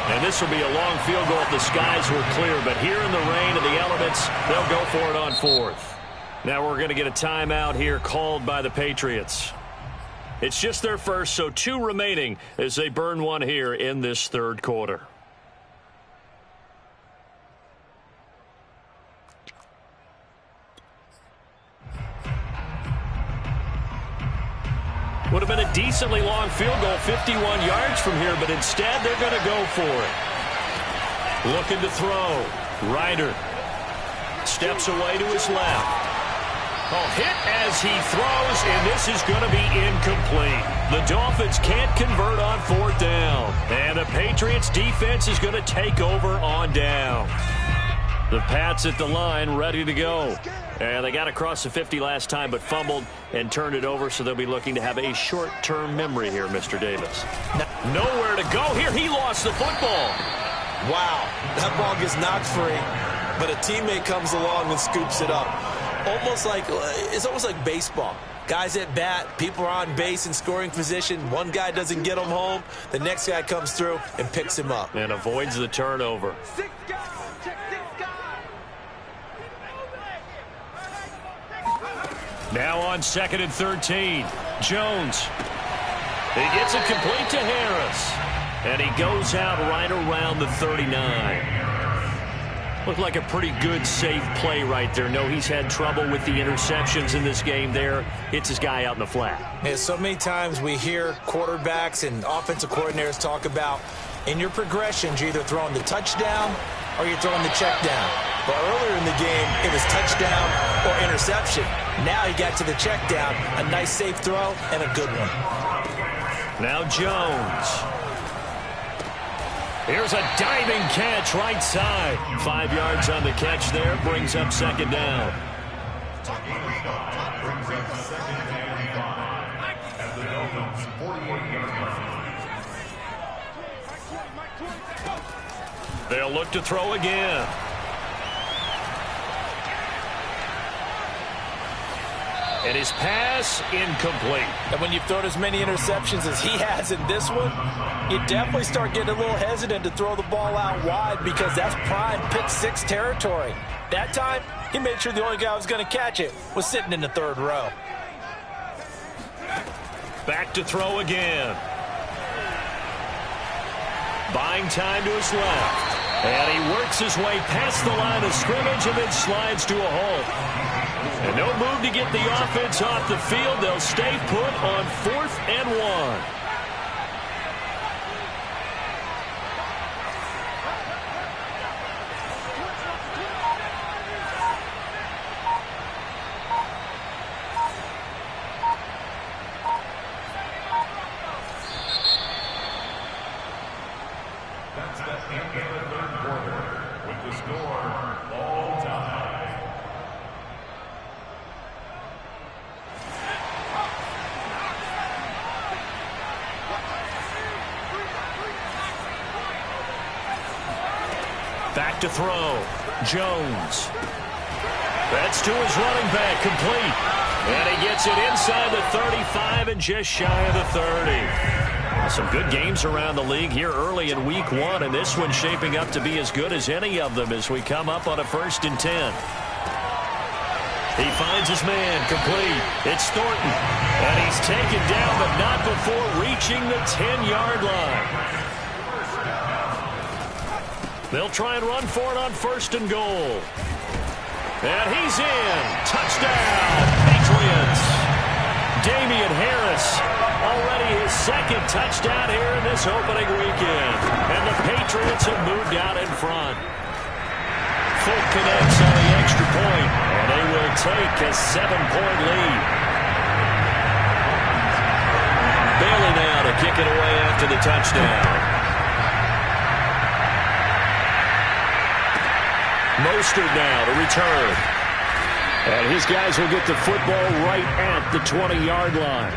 And this will be a long field goal if the skies were clear, but here in the rain and the elements, they'll go for it on 4th. Now we're going to get a timeout here called by the Patriots. It's just their first, so 2 remaining as they burn one here in this 3rd quarter. Would have been a decently long field goal, 51 yards from here, but instead they're going to go for it. Looking to throw. Ryder steps away to his left. Oh, hit as he throws, and this is going to be incomplete. The Dolphins can't convert on 4th down. And the Patriots defense is going to take over on down. The Pats at the line, ready to go. And they got across the 50 last time, but fumbled and turned it over, so they'll be looking to have a short-term memory here, Mr. Davis. Nowhere to go here. He lost the football. Wow, that ball gets knocked free, but a teammate comes along and scoops it up. It's almost like baseball. Guys at bat, people are on base in scoring position. One guy doesn't get him home. The next guy comes through and picks him up. And avoids the turnover. Now on 2nd and 13. Jones. He gets it complete to Harris. And he goes out right around the 39. Looked like a pretty good, safe play right there. No, he's had trouble with the interceptions in this game there. Hits his guy out in the flat. Yeah, so many times we hear quarterbacks and offensive coordinators talk about in your progressions, you're either throwing the touchdown or you're throwing the check down. But earlier in the game, it was touchdown or interception. Now he got to the check down, a nice safe throw, and a good one. Now Jones. Here's a diving catch right side. 5 yards on the catch there. Brings up 2nd down. Brings up 2nd and 5 at the Dolphins' 48-yard line. They'll look to throw again. And his pass incomplete. And when you've thrown as many interceptions as he has in this one, you definitely start getting a little hesitant to throw the ball out wide because that's prime pick 6 territory. That time, he made sure the only guy who was going to catch it was sitting in the 3rd row. Back to throw again. Buying time to his left. And he works his way past the line of scrimmage and then slides to a halt. And no move to get the offense off the field. They'll stay put on 4th and 1. That's the end of the 3rd quarter with the score all time. Back to throw. Jones. That's to his running back, complete. And he gets it inside the 35 and just shy of the 30. Some good games around the league here early in week 1, and this one's shaping up to be as good as any of them as we come up on a 1st and 10. He finds his man, complete. It's Thornton. And he's taken down, but not before reaching the 10-yard line. They'll try and run for it on 1st and goal. And he's in. Touchdown, Patriots. Damian Harris, already his 2nd touchdown here in this opening weekend. And the Patriots have moved out in front. Full connects on the extra point, and they will take a 7-point lead. Bailey now to kick it away after the touchdown. Mostert now to return. And his guys will get the football right at the 20-yard line.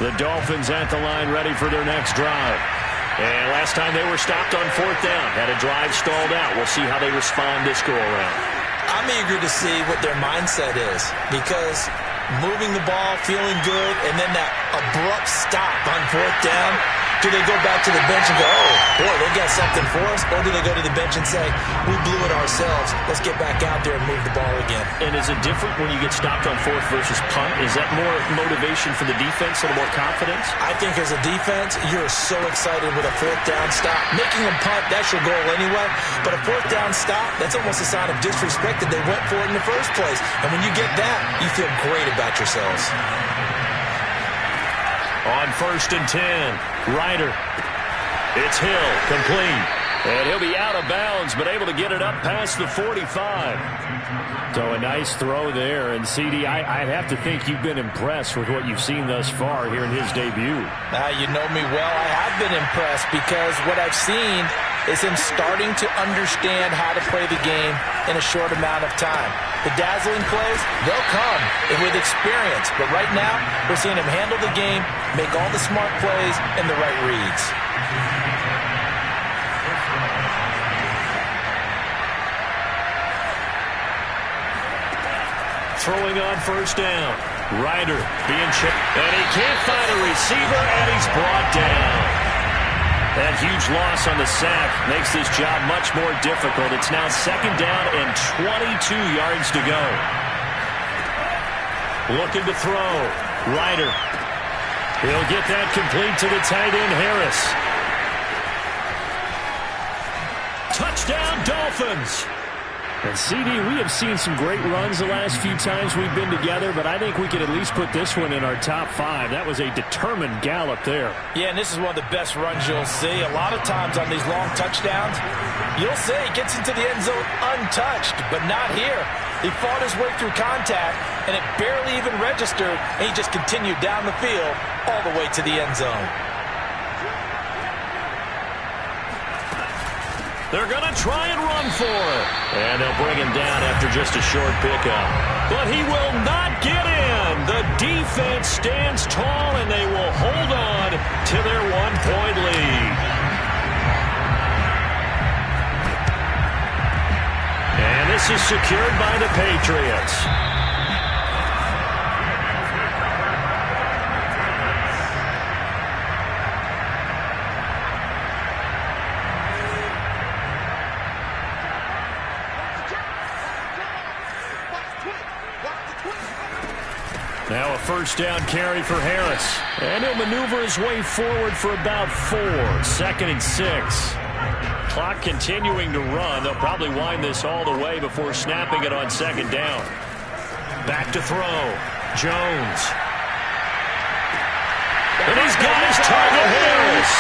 The Dolphins at the line ready for their next drive. And last time they were stopped on 4th down. Had a drive stalled out. We'll see how they respond this go-around. I'm eager to see what their mindset is because moving the ball, feeling good, and then that abrupt stop on 4th down. Do they go back to the bench and go, oh, boy, they got something for us? Or do they go to the bench and say, we blew it ourselves. Let's get back out there and move the ball again. And is it different when you get stopped on 4th versus punt? Is that more motivation for the defense, a little more confidence? I think as a defense, you're so excited with a 4th down stop. Making them punt, that's your goal anyway. But a 4th down stop, that's almost a sign of disrespect that they went for it in the first place. And when you get that, you feel great about yourselves. On 1st and 10, Ryder. It's Hill, complete. And he'll be out of bounds, but able to get it up past the 45. So a nice throw there. And, CD, I'd have to think you've been impressed with what you've seen thus far here in his debut. You know me well. I have been impressed because what I've seen is him starting to understand how to play the game in a short amount of time. The dazzling plays, they'll come with experience. But right now, we're seeing him handle the game, make all the smart plays, and the right reads. Throwing on first down. Ryder being checked. And he can't find a receiver, and he's brought down. That huge loss on the sack makes this job much more difficult. It's now second down and 22 yards to go. Looking to throw. Ryder. He'll get that complete to the tight end, Harris. Touchdown, Dolphins. And, CD, we have seen some great runs the last few times we've been together, but I think we could at least put this one in our top 5. That was a determined gallop there. Yeah, and this is one of the best runs you'll see. A lot of times on these long touchdowns, you'll see he gets into the end zone untouched, but not here. He fought his way through contact, and it barely even registered, and he just continued down the field all the way to the end zone. They're going to try and run for it. And they'll bring him down after just a short pickup. But he will not get in. The defense stands tall, and they will hold on to their one-point lead. And this is secured by the Patriots. Now a first down carry for Harris. And he'll maneuver his way forward for about 4. 2nd and 6. Clock continuing to run. They'll probably wind this all the way before snapping it on second down. Back to throw. Jones. And he's got his target, Harris.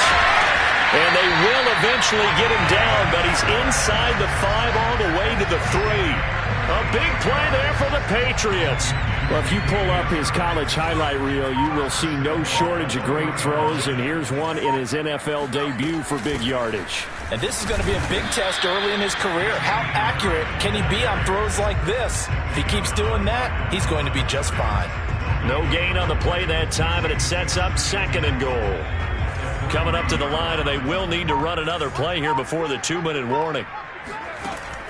And they will eventually get him down, but he's inside the 5 all the way to the 3. A big play there for the Patriots. Well, if you pull up his college highlight reel, you will see no shortage of great throws, and here's one in his NFL debut for big yardage. And this is going to be a big test early in his career. How accurate can he be on throws like this? If he keeps doing that, he's going to be just fine. No gain on the play that time, and it sets up 2nd and goal. Coming up to the line, and they will need to run another play here before the 2-minute warning.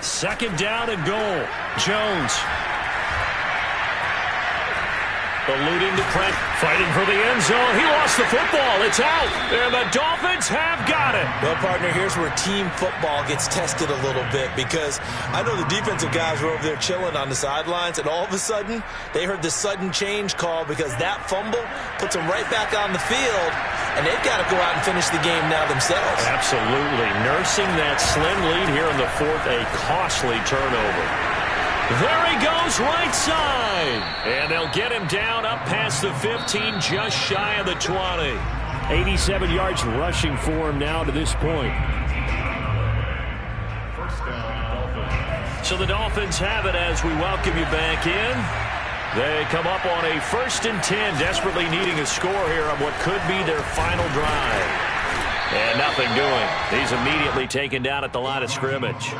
2nd down and goal. Jones. Eluding the press, fighting for the end zone. He lost the football. It's out. And the Dolphins have got it. Well, partner, here's where team football gets tested a little bit because I know the defensive guys were over there chilling on the sidelines, and all of a sudden, they heard the sudden change call because that fumble puts them right back on the field, and they've got to go out and finish the game now themselves. Absolutely. Nursing that slim lead here in the 4th, a costly turnover. There he goes, right side. And they'll get him down up past the 15, just shy of the 20. 87 yards rushing for him now to this point. So the Dolphins have it as we welcome you back in. They come up on a 1st and 10, desperately needing a score here on what could be their final drive. And nothing doing. He's immediately taken down at the line of scrimmage.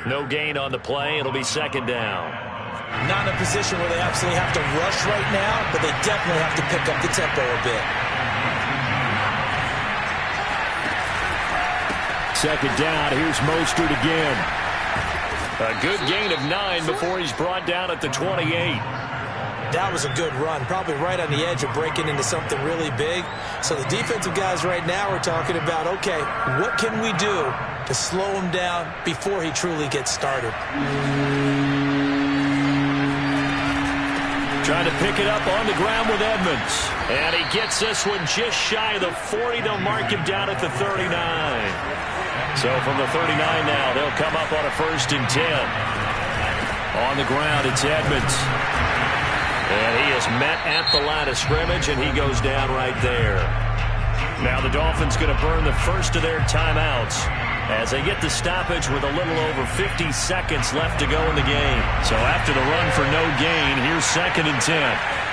No gain on the play. It'll be 2nd down. Not in a position where they absolutely have to rush right now, but they definitely have to pick up the tempo a bit. 2nd down. Here's Mostert again. A good gain of 9 before he's brought down at the 28. That was a good run, probably right on the edge of breaking into something really big. So the defensive guys right now are talking about, okay, what can we do to slow him down before he truly gets started? Trying to pick it up on the ground with Edmonds. And he gets this one just shy of the 40. They'll mark him down at the 39. So from the 39 now, they'll come up on a 1st and 10. On the ground, it's Edmonds. And he is met at the line of scrimmage, and he goes down right there. Now the Dolphins going to burn the first of their timeouts. as they get the stoppage with a little over 50 seconds left to go in the game. So after the run for no gain, here's 2nd and 10.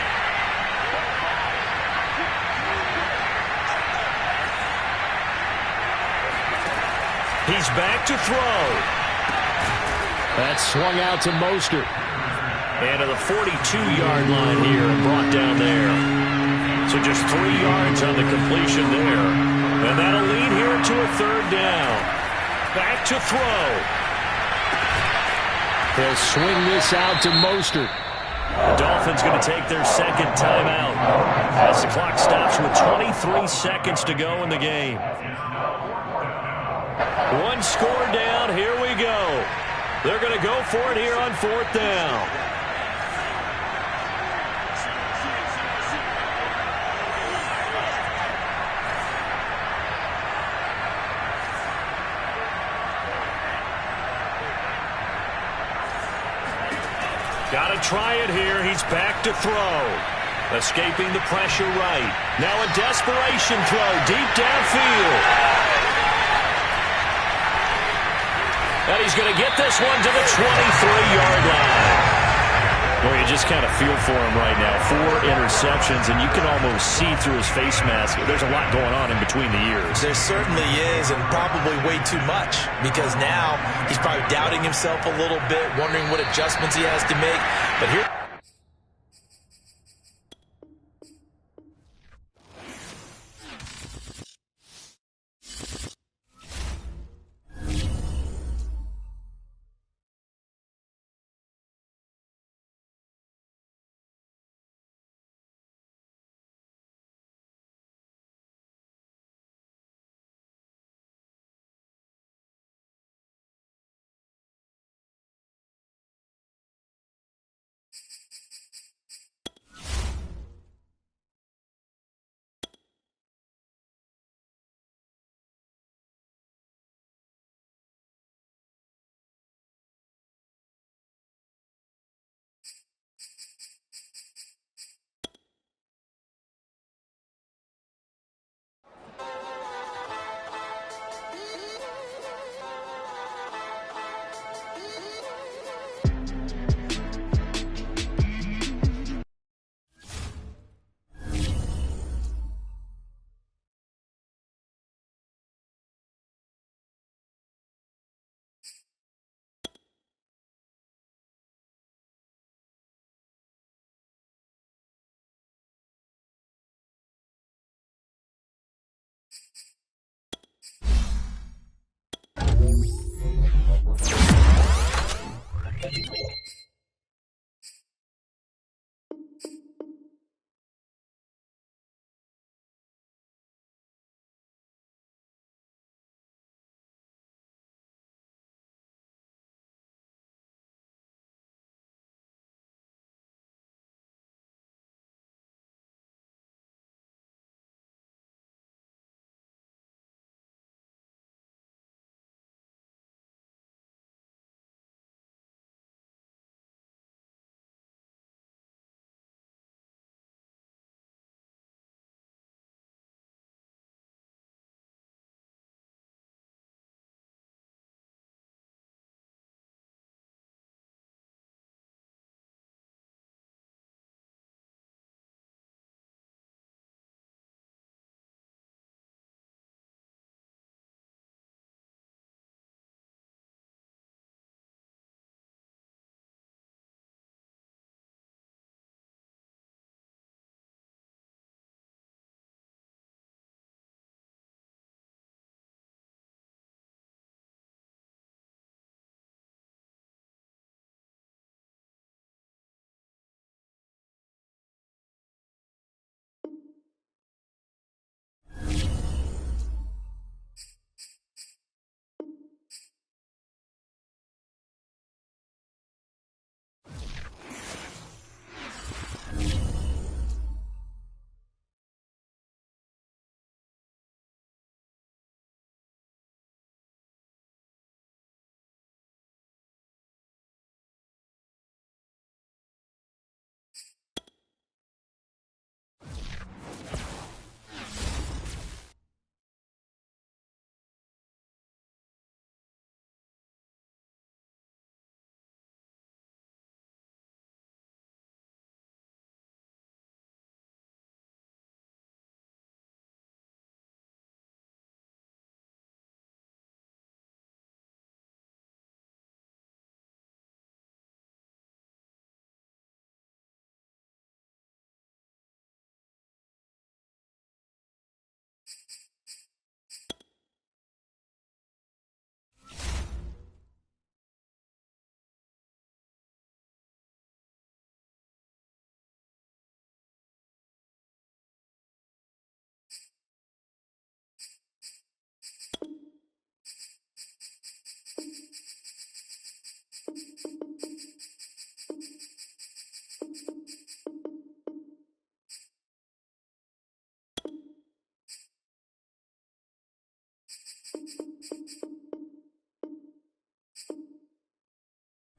He's back to throw. That's swung out to Mostert. And to the 42-yard line here and brought down there. So just 3 yards on the completion there. And that'll lead here to a 3rd down. Back to throw. He'll swing this out to Mostert. The Dolphins going to take their 2nd timeout as the clock stops with 23 seconds to go in the game. 1 score down. Here we go. They're going to go for it here on 4th down. Got to try it here. He's back to throw. Escaping the pressure right. Now a desperation throw deep downfield. And he's going to get this one to the 23-yard line. Well, you just kind of feel for him right now. 4 interceptions, and you can almost see through his face mask. There's a lot going on in between the ears. There certainly is, and probably way too much, because now he's probably doubting himself a little bit, wondering what adjustments he has to make. But here...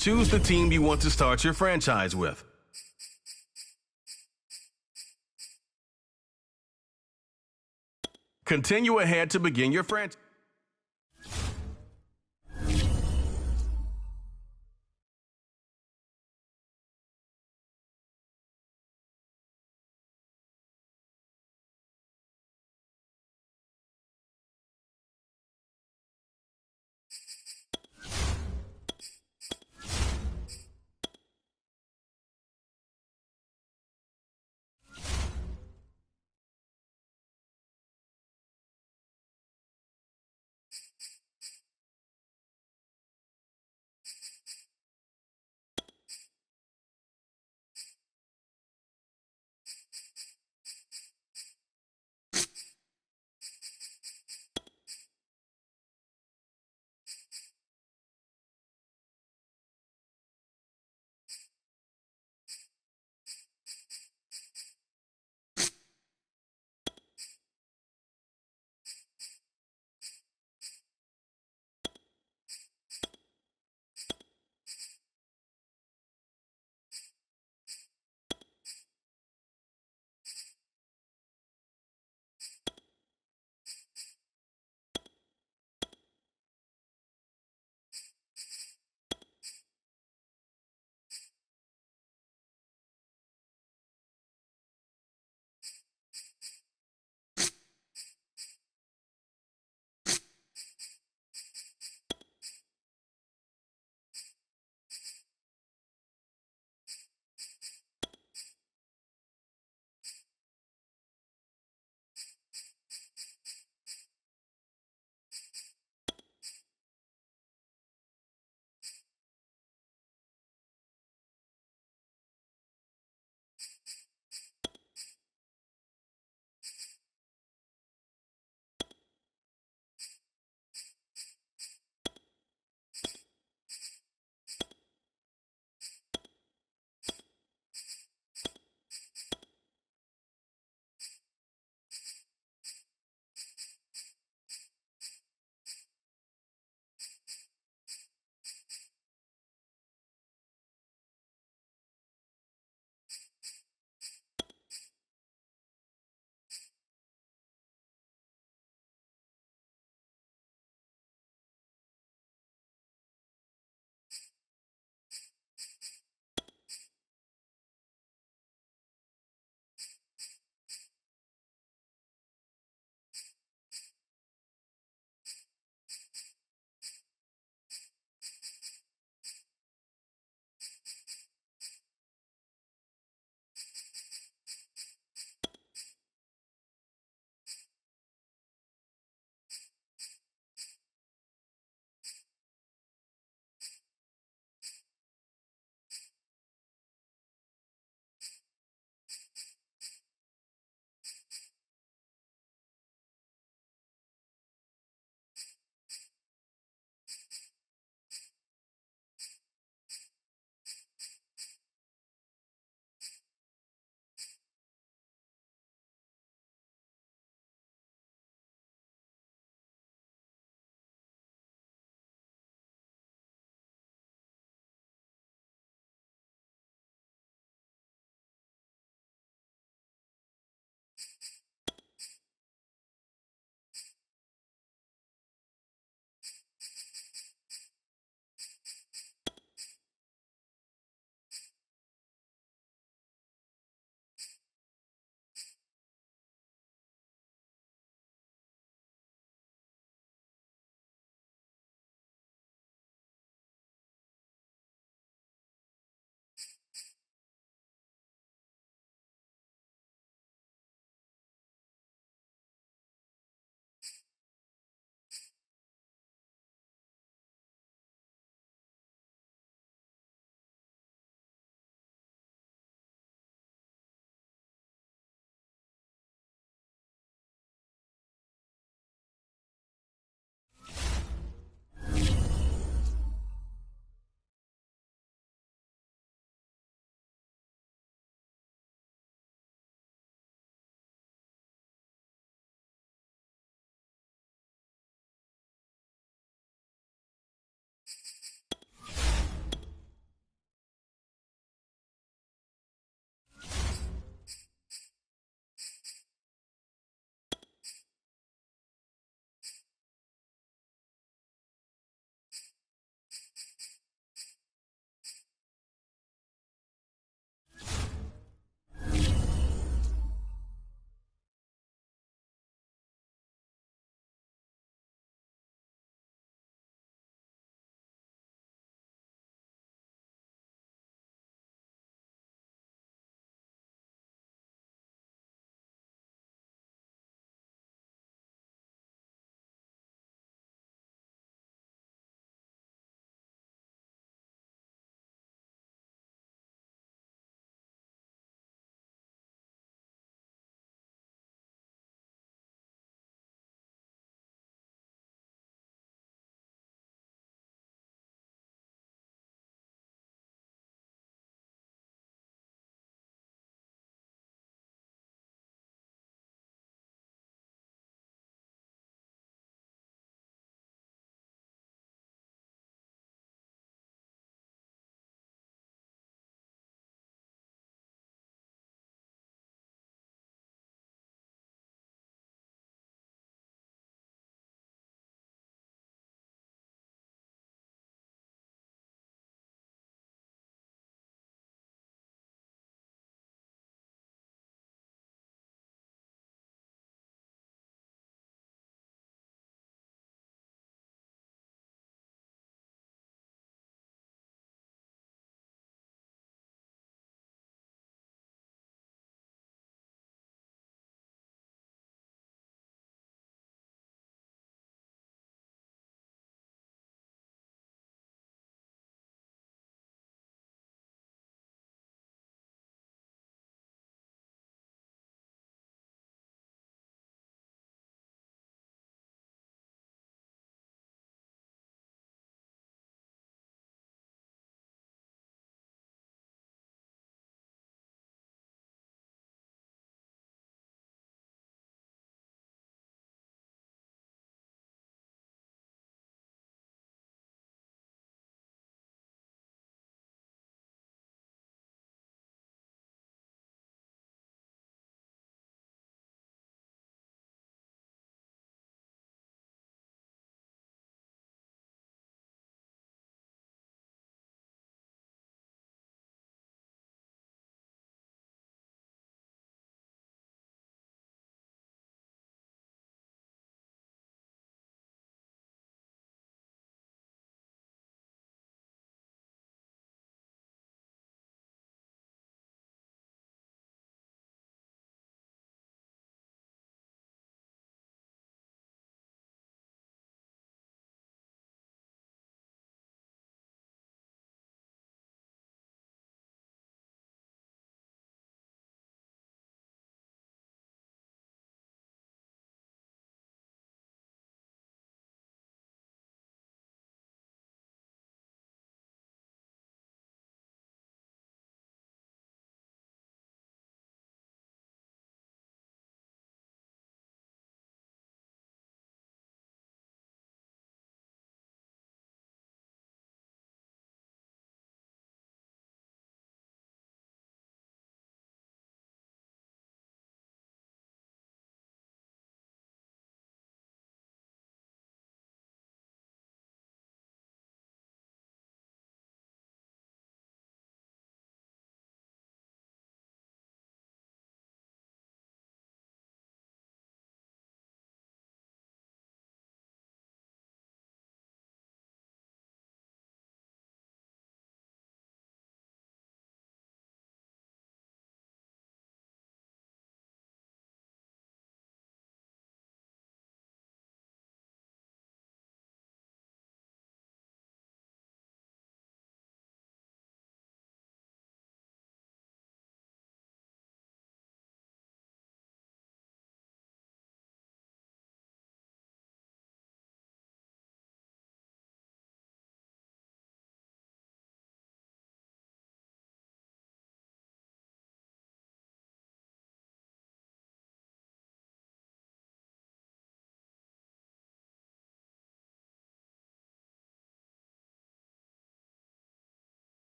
Choose the team you want to start your franchise with. Continue ahead to begin your franchise.